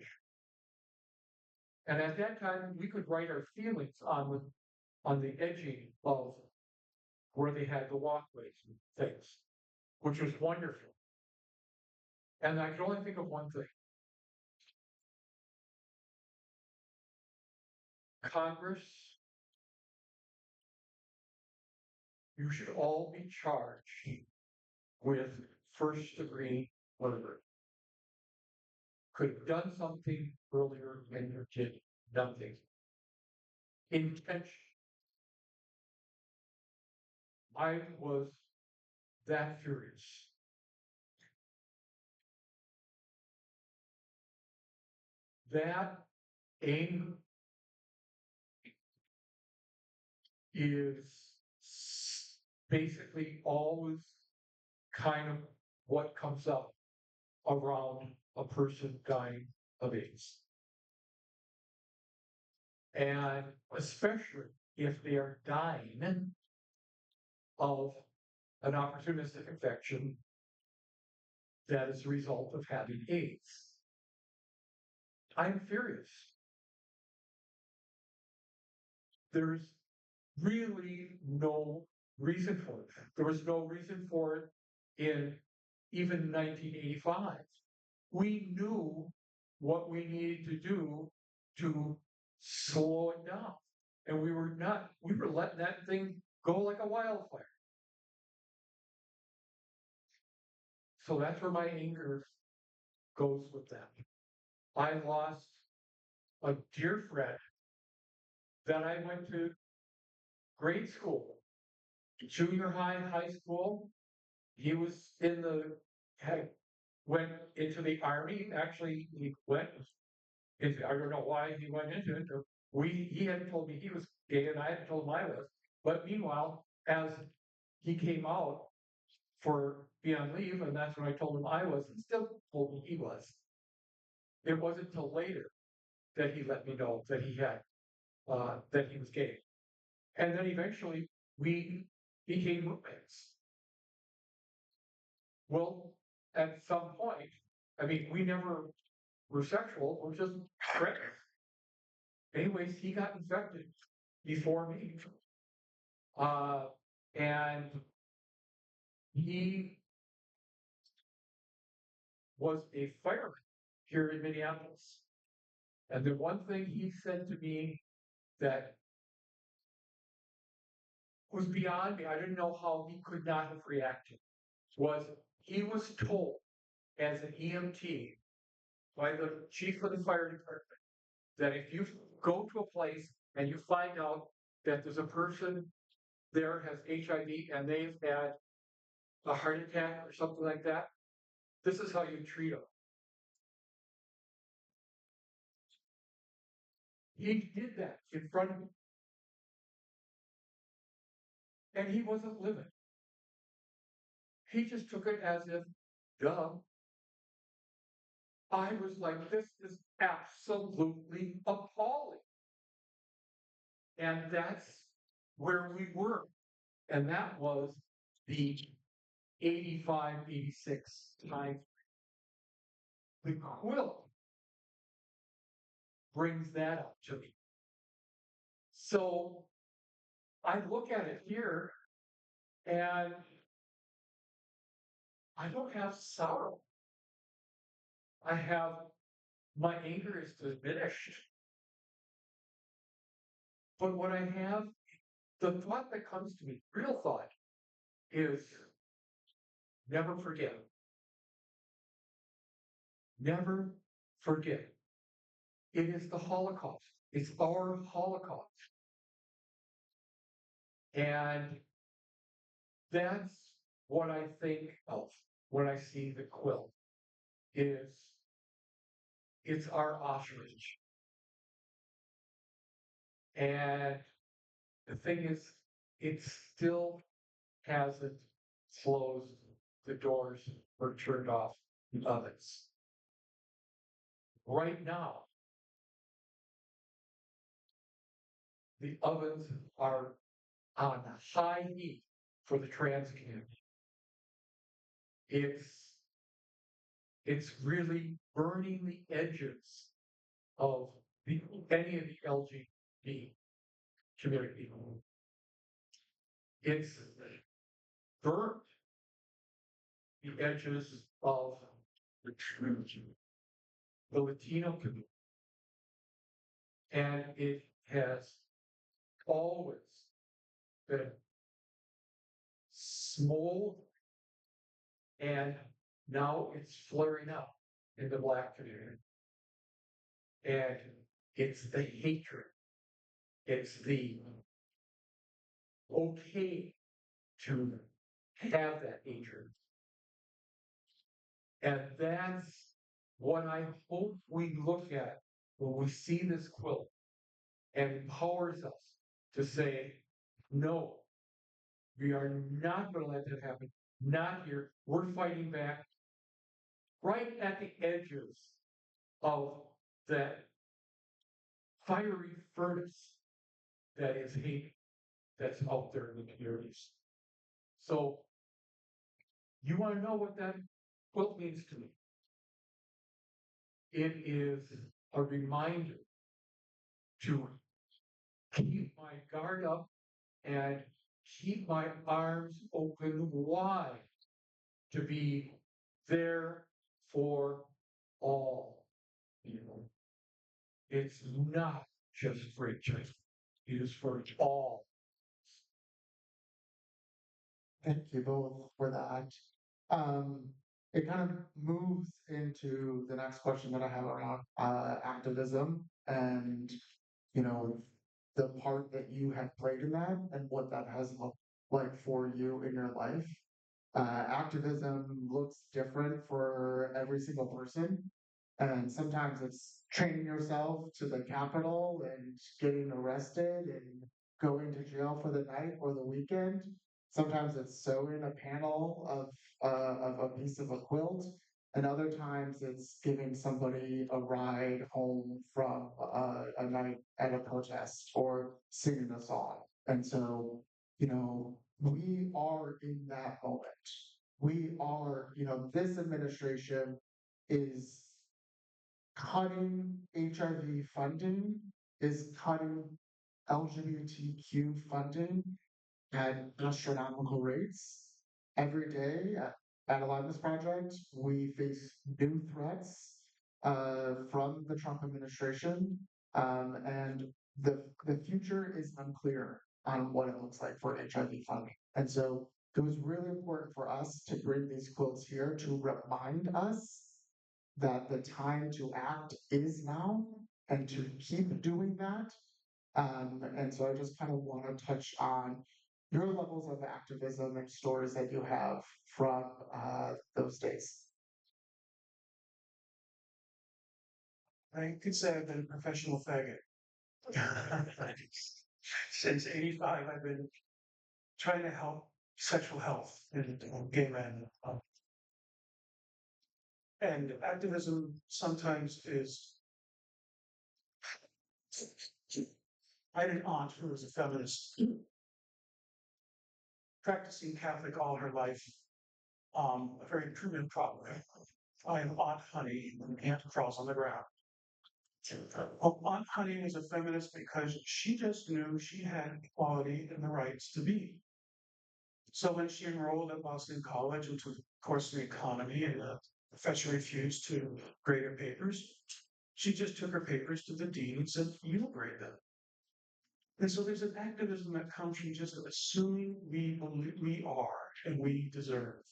And at that time, we could write our feelings on the edging of where they had the walkways and things, which was wonderful. And I could only think of one thing. Congress, you should all be charged with first-degree murder. Could have done something earlier and you did nothing. Intention. I was that furious. That anger is basically always kind of what comes up around a person dying of AIDS. And especially if they are dying of an opportunistic infection that is a result of having AIDS. I'm furious. There's really no reason for it. There was no reason for it in even 1985. We knew what we needed to do to slow it down. And we were letting that thing go like a wildfire. So that's where my anger goes with that. I lost a dear friend that I went to grade school, junior high, high school. He was went into the army. Actually, he went into, I don't know why he went into it. He hadn't told me he was gay, and I hadn't told him I was. But meanwhile, as he came out for be on leave, and that's when I told him I was, he still told me he was. It wasn't until later that he let me know that that he was gay. And then eventually we became roommates. Well, at some point, I mean, we never were sexual, we're just friends. Anyways, he got infected before me. And he was a fireman here in Minneapolis. And the one thing he said to me that was beyond me, I didn't know how he could not have reacted, was he was told as an EMT by the chief of the fire department that if you go to a place and you find out that there's a person there has HIV and they've had a heart attack or something like that, this is how you treat them. He did that in front of me. And he wasn't living. He just took it as if, duh. I was like, this is absolutely appalling. And that's where we were. And that was the 85, 86 time. The quilt brings that up to me. So I look at it here and I don't have sorrow. I have, my anger is diminished. But what I have, the thought that comes to me, real thought, is never forget. Never forget. It is the Holocaust. It's our Holocaust. And that's what I think of when I see the quilt. It's our Auschwitz. And the thing is, it still hasn't closed the doors or turned off the ovens. Right now, the ovens are on high heat for the trans community. It's really burning the edges of any of the LGBT community. It's burnt the edges of the Latino community. And it has always been small, and now it's flaring up in the Black community. And it's the hatred. It's the okay to have that hatred. And that's what I hope we look at when we see this quilt, and empowers us to say, no, we are not going to let that happen. Not here. We're fighting back right at the edges of that fiery furnace that is hate that's out there in the communities. So, you want to know what that quilt means to me? It is a reminder to keep my guard up and keep my arms open wide to be there for all. It's not just for each other. It is for all.
Thank you both for that. It kind of moves into the next question that I have around activism and, you know, the part that you have played in that and what that has looked like for you in your life. Activism looks different for every single person. And sometimes it's training yourself to the Capitol and getting arrested and going to jail for the night or the weekend. Sometimes it's sewing a panel of a piece of a quilt. And other times it's giving somebody a ride home from a night at a protest or singing a song. And so, we are in that moment. We are, this administration is cutting HIV funding, is cutting LGBTQ funding at astronomical rates. Every day at Aliveness Project, we face new threats. from the Trump administration, and the future is unclear on what it looks like for HIV funding. And so it was really important for us to bring these quotes here to remind us that the time to act is now and to keep doing that. And so I just kind of want to touch on your levels of activism and stories that you have from those days.
I could say I've been a professional faggot. Since '85, I've been trying to help sexual health in gay men. And activism sometimes is. I had an aunt who was a feminist, practicing Catholic all her life, a very prudent problem. I am Aunt Honey, and Aunt crawls on the ground. Well, Aunt Honey was a feminist because she just knew she had equality and the rights to be. So when she enrolled at Boston College and took a course in economy and the professor refused to grade her papers, she just took her papers to the dean and said, "You grade them." And so there's an activism that comes from just assuming we believe we are and we deserve.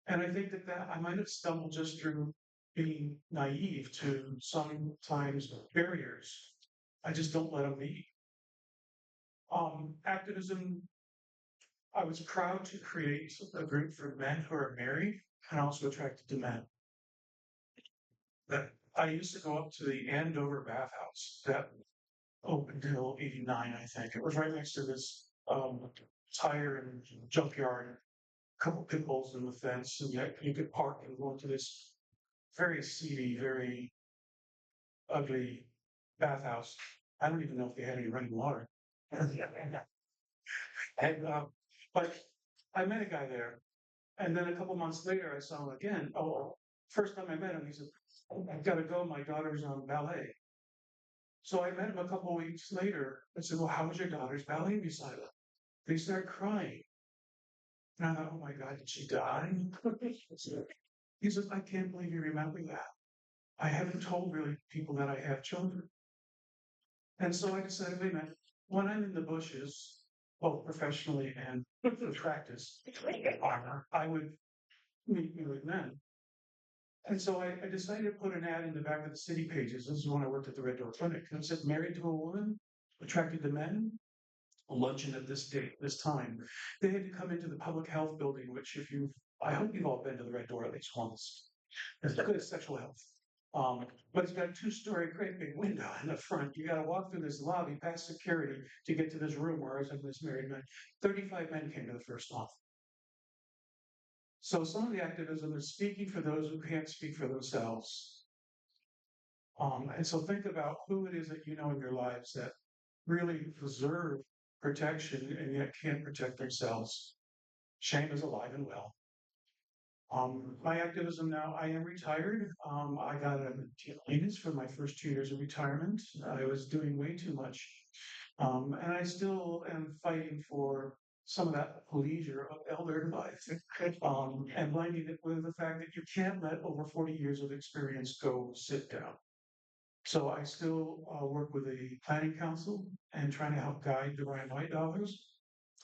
And I think that I might have stumbled just through being naive to sometimes barriers. I just don't let them be. Activism, I was proud to create a group for men who are married and also attracted to men. But I used to go up to the Andover bathhouse that opened until '89, I think. It was right next to this tire and junkyard, a couple pit bulls in the fence, and yet you could park and go into this very seedy, very ugly bathhouse. I don't even know if they had any running water. And but I met a guy there, and then a couple months later, I saw him again. Oh, first time I met him, he said, "I've got to go. My daughter's on ballet." So I met him a couple of weeks later. I said, "Well, how was your daughter's ballet recital?" They started crying. And I thought, "Oh my God, did she die?" He says, "I can't believe you remember that. I haven't told really people that I have children." And so I decided, wait a minute, when I'm in the bushes, both professionally and for practice, armor, I would meet with men. And so I decided to put an ad in the back of the city pages. This is when I worked at the Red Door Clinic. And it said, "Married to a woman, attracted to men, a luncheon at this date, this time." They had to come into the public health building, which I hope you've all been to the Red Door at least once. It's good at sexual health. But it's got a two-story great big window in the front. You got to walk through this lobby past security to get to this room where I was having this married man. 35 men came to the first month. So some of the activism is speaking for those who can't speak for themselves. And so think about who it is that you know in your lives that really deserve protection and yet can't protect themselves. Shame is alive and well. My activism now, I am retired. I got a Aliveness for my first 2 years of retirement. I was doing way too much. And I still am fighting for some of that leisure of elder life, and blinding it with the fact that you can't let over 40 years of experience go sit down. So I still work with a planning council and trying to help guide the Ryan White dollars.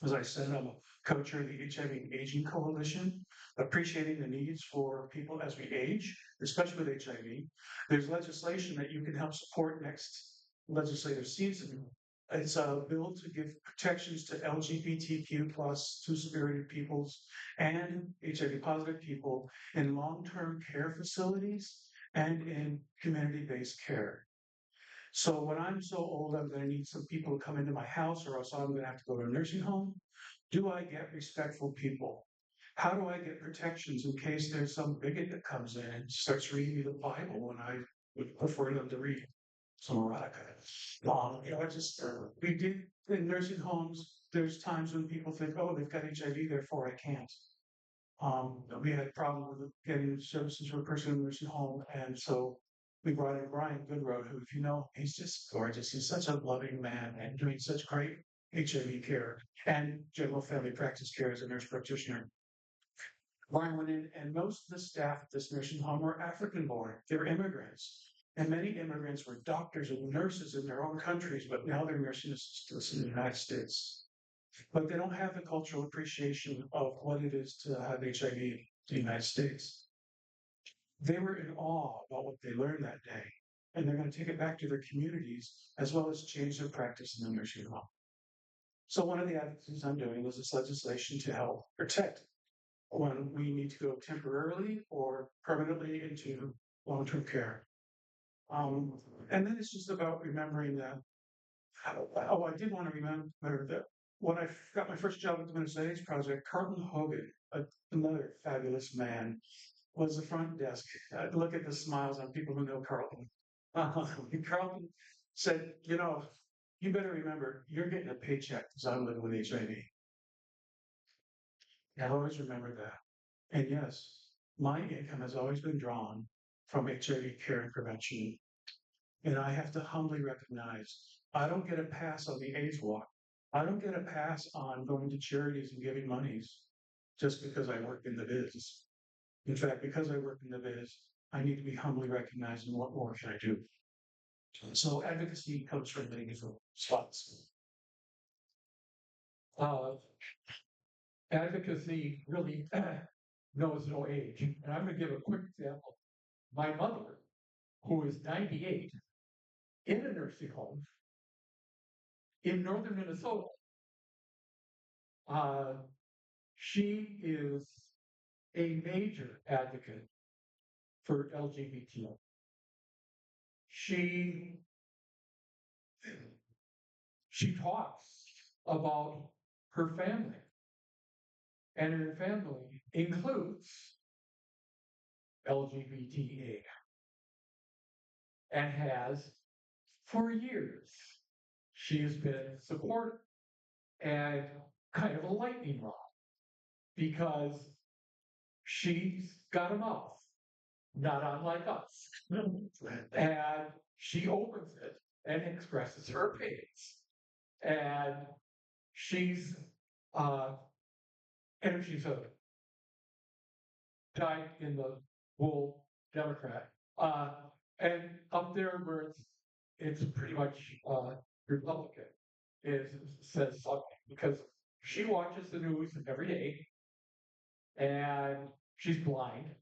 As I said, I'm a co-chair of the HIV Aging Coalition, appreciating the needs for people as we age, especially with HIV. There's legislation that you can help support next legislative season. It's a bill to give protections to LGBTQ plus two-spirited peoples and HIV positive people in long-term care facilities and in community-based care. So when I'm so old, I'm going to need some people to come into my house, or else I'm going to have to go to a nursing home. Do I get respectful people? How do I get protections in case there's some bigot that comes in and starts reading me the Bible when I would prefer them to read some erotica? We did in nursing homes, there's times when people think, oh, they've got HIV, therefore I can't. We had a problem with getting services for a person in a nursing home, and so we brought in Brian Goodroad, who, if you know, he's just gorgeous. He's such a loving man and doing such great HIV care and general family practice care as a nurse practitioner. I went in, and most of the staff at this nursing home were African born. They were immigrants. And many immigrants were doctors and nurses in their own countries, but now they're nursing assistants in the United States. But they don't have the cultural appreciation of what it is to have HIV in the United States. They were in awe about what they learned that day, and they're going to take it back to their communities as well as change their practice in the nursing home. So one of the advocacies I'm doing is this legislation to help protect when we need to go temporarily or permanently into long-term care. And then it's just about remembering that. Oh, I did want to remember that when I got my first job at the Minnesota AIDS Project, Carlton Hogan, another fabulous man, was the front desk. Look at the smiles on people who know Carlton. Carlton said, you better remember, you're getting a paycheck because I'm living with HIV. I'll always remember that. And yes, my income has always been drawn from HIV care and prevention. And I have to humbly recognize I don't get a pass on the AIDS walk. I don't get a pass on going to charities and giving monies just because I work in the biz. In fact, because I work in the biz, I need to be humbly recognized in what more can I do. So advocacy comes from many different spots.
Advocacy really knows no age. And I'm going to give a quick example. My mother, who is 98, in a nursing home in northern Minnesota, she is a major advocate for LGBT. She talks about her family, and her family includes LGBTA, and has for years. She has been supportive and kind of a lightning rod because she's got a mouth, not unlike us. And she opens it and expresses her opinions. And she's a dyed in the wool Democrat. And up there where it's pretty much Republican, says something because she watches the news every day, and she's blind,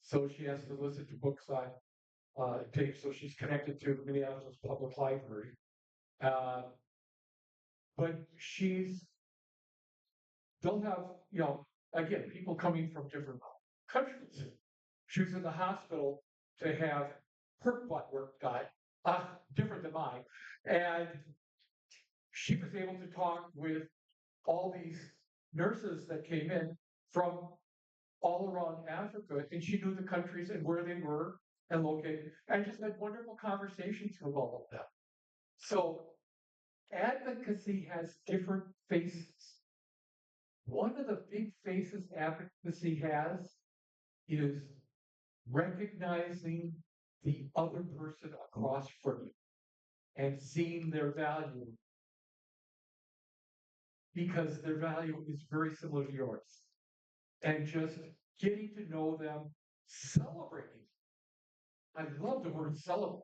so she has to listen to books on tape. So she's connected to Minneapolis Public Library, but they'll have again people coming from different countries. She was in the hospital to have her blood work done, different than mine, and she was able to talk with all these nurses that came in from all around Africa, and she knew the countries and where they were and located, and just had wonderful conversations with all of them. So advocacy has different faces. One of the big faces advocacy has is recognizing the other person across from you and seeing their value because their value is very similar to yours. And just getting to know them, celebrating. I love the word celebrate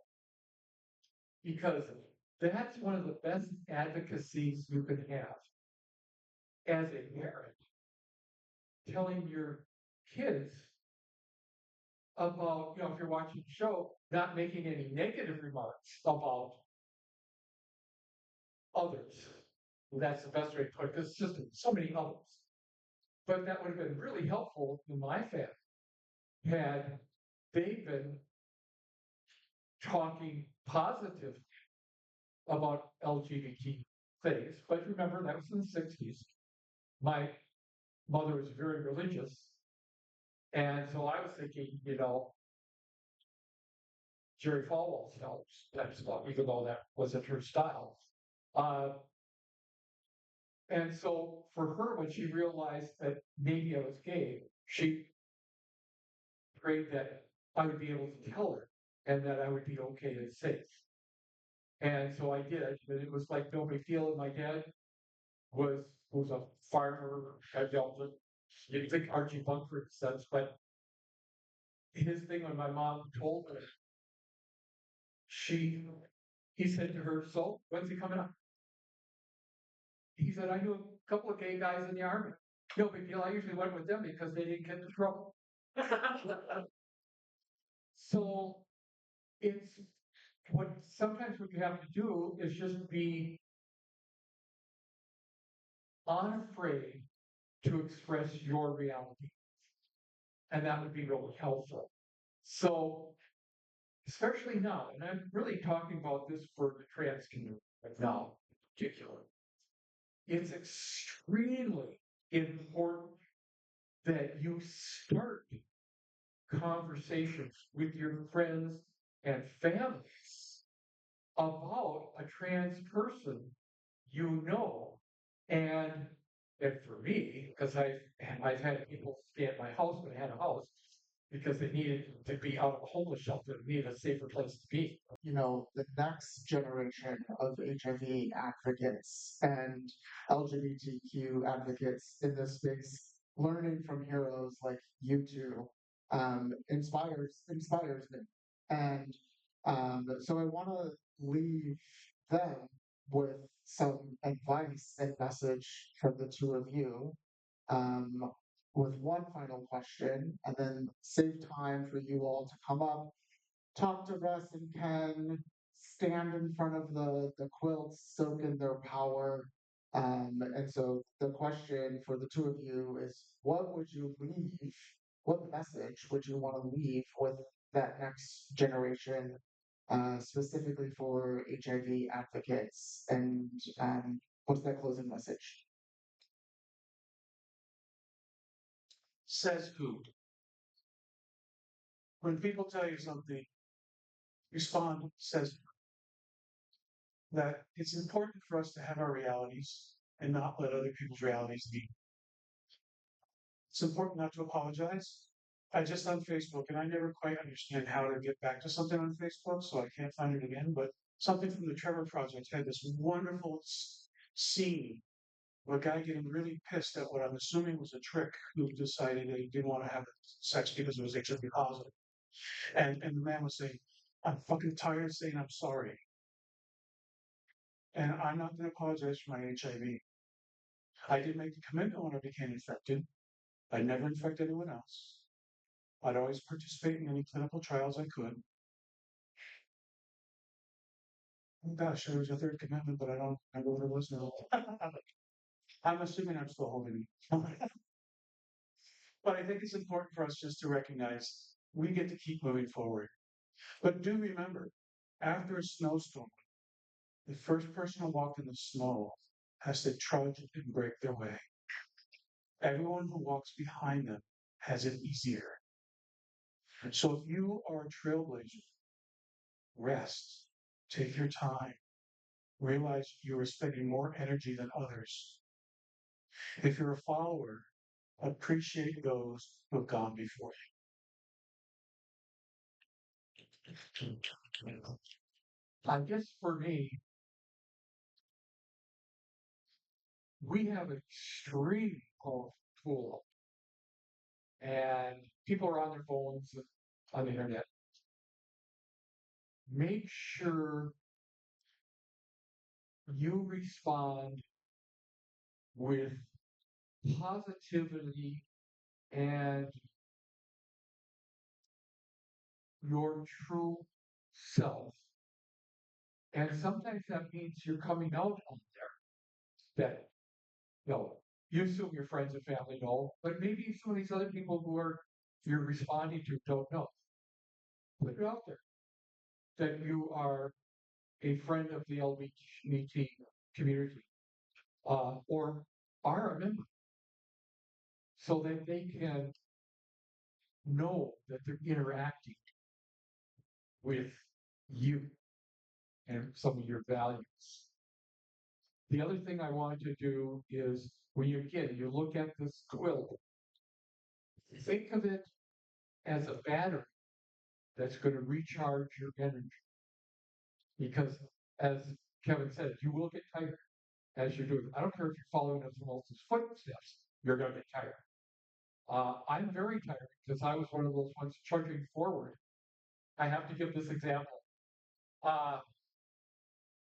because that's one of the best advocacies you can have as a parent. Telling your kids about, if you're watching the show, not making any negative remarks about others. That's the best way to put it, because it's just so many others. But that would have been really helpful in my family had they been talking positive about LGBT things. But remember, that was in the 60s. My mother was very religious. And so I was thinking, Jerry Falwell type stuff, even though that wasn't her style. And so for her, when she realized that maybe I was gay, she prayed that I would be able to tell her and that I would be okay and safe. And so I did. And it was like no big deal. And my dad was a farmer. I dealt with You'd think Archie Bunker says, but his thing when my mom told her, he said to her, "So when's he coming up?" He said, "I knew a couple of gay guys in the army. No big deal. I usually went with them because they didn't get into trouble." So it's sometimes what you have to do is just be unafraid to express your reality. And that would be really helpful. So, especially now, and I'm really talking about this for the trans community right now in particular, it's extremely important that you start conversations with your friends and families about a trans person you know. And for me, because I've had people stay at my house when I had a house because they needed to be out of a homeless shelter, needed a safer place to be.
You know, the next generation of HIV advocates and LGBTQ advocates in this space, learning from heroes like you two, inspires me. And so I want to leave them with some advice and message from the two of you, um, with one final question, and then save time for you all to come up, talk to Russ and Ken, stand in front of the quilts, soak in their power. And so the question for the two of you is, what would you leave? What message would you want to leave with that next generation, specifically for HIV advocates? And what's that closing message?
Says who? When people tell you something, respond, says that it's important for us to have our realities and not let other people's realities be. It's important not to apologize. I just on Facebook, and I never quite understand how to get back to something on Facebook, so I can't find it again. But something from the Trevor Project had this wonderful scene of a guy getting really pissed at what I'm assuming was a trick who decided that he didn't want to have sex because it was HIV positive. And the man was saying, "I'm fucking tired of saying I'm sorry. And I'm not going to apologize for my HIV. I did make the commitment when I became infected. I never infect anyone else. I'd always participate in any clinical trials I could." Oh gosh, there was a third commitment, but I don't remember what it was now. I'm assuming I'm still holding it. But I think it's important for us just to recognize we get to keep moving forward. But do remember, after a snowstorm, the first person to walk in the snow has to trudge and break their way. Everyone who walks behind them has it easier. So if you are a trailblazer, rest, take your time, realize you are spending more energy than others. If you're a follower, appreciate those who have gone before you.
I guess for me, we have an extremely powerful tool, and people are on their phones and on the internet. Make sure you respond with positivity and your true self. And sometimes that means you're coming out on there that, you assume your friends and family know, but maybe some of these other people you're responding to don't know. Put it out there that you are a friend of the LGBT community, or are a member, so that they can know that they're interacting with you and some of your values. The other thing I wanted to do is when you look at this quilt, think of it as a battery that's going to recharge your energy. Because as Kevin said, you will get tired as you're doing it. I don't care if you're following someone else's footsteps, you're going to get tired. I'm very tired because I was one of those ones trudging forward. I have to give this example. Uh,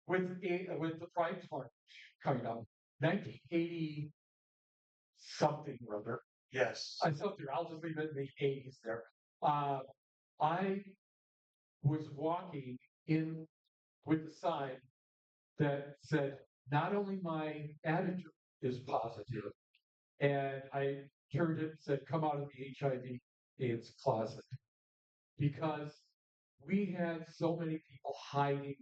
with the Pride March coming up, 1980 something or other.
Yes.
I thought there. I'll just leave it in the 80s there. Uh, I was walking in with a sign that said, "Not only my attitude is positive," and I turned it and said, "Come out of the HIV/AIDS closet," because we had so many people hiding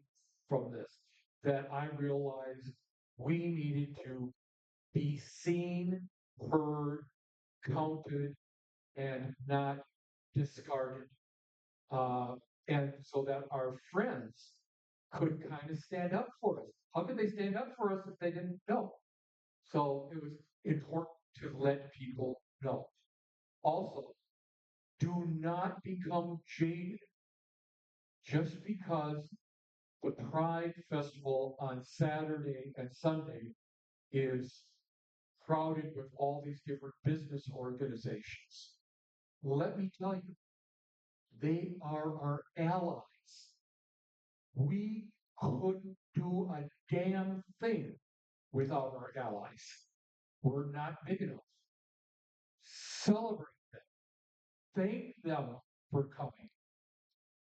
from this that I realized we needed to be seen, heard, counted, and not discarded. Uh, and so that our friends could kind of stand up for us. How could they stand up for us if they didn't know? So it was important to let people know. Also, do not become jaded just because the Pride Festival on Saturday and Sunday is crowded with all these different business organizations. Let me tell you, they are our allies. We couldn't do a damn thing without our allies. We're not big enough. Celebrate them. Thank them for coming.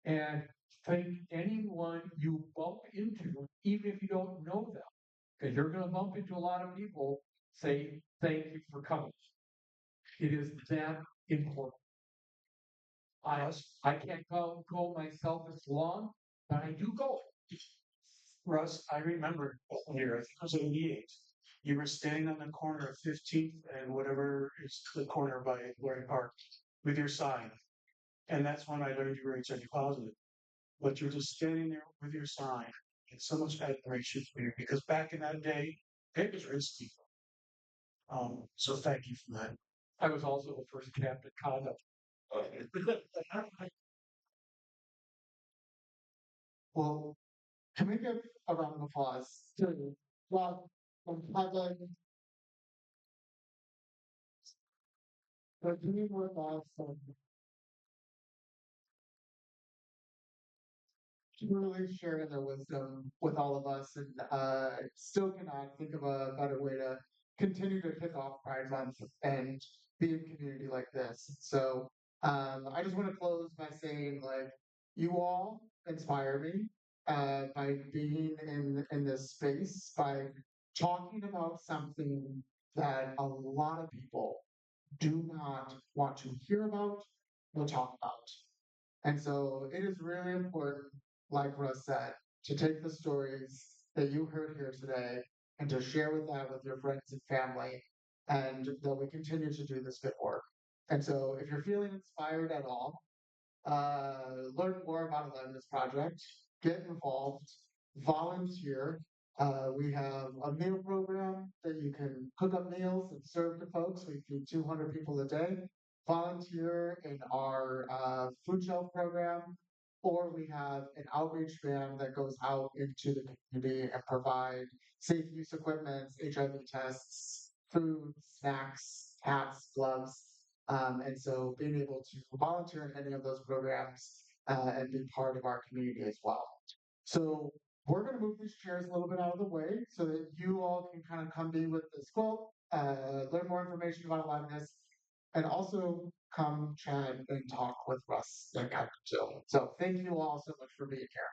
And thank anyone you bump into, even if you don't know them, because you're going to bump into a lot of people. Say thank you for coming. It is that important. I can't go myself as long, but I do go.
Russ, I remember here, I think it was 88. You were standing on the corner of 15th and whatever is the corner by Glory Park with your sign. And that's when I learned you were HIV positive. But you're just standing there with your sign. And so much admiration for you because back in that day, it was risky. So thank you for that.
I was also the first captain condom.
Well, can we give a round of applause to Rob and Kevin for being with us and truly sharing their wisdom with all of us, and still cannot think of a better way to continue to kick off Pride Month and be in community like this. So I just want to close by saying, like, you all inspire me by being in this space, by talking about something that a lot of people do not want to hear about or talk about. And so it is really important, like Russ said, to take the stories that you heard here today and to share with that with your friends and family, and that we continue to do this good work. And so if you're feeling inspired at all, learn more about Aliveness Project, get involved, volunteer. We have a meal program that you can cook up meals and serve to folks. We feed 200 people a day. Volunteer in our food shelf program, or we have an outreach van that goes out into the community and provide safe use equipment, HIV tests, food, snacks, hats, gloves, and so being able to volunteer in any of those programs and be part of our community as well. So we're going to move these chairs a little bit out of the way so that you all can kind of come be with this quilt, learn more information about Aliveness, and also come chat and talk with Russ and Captain Jill. So thank you all so much for being here.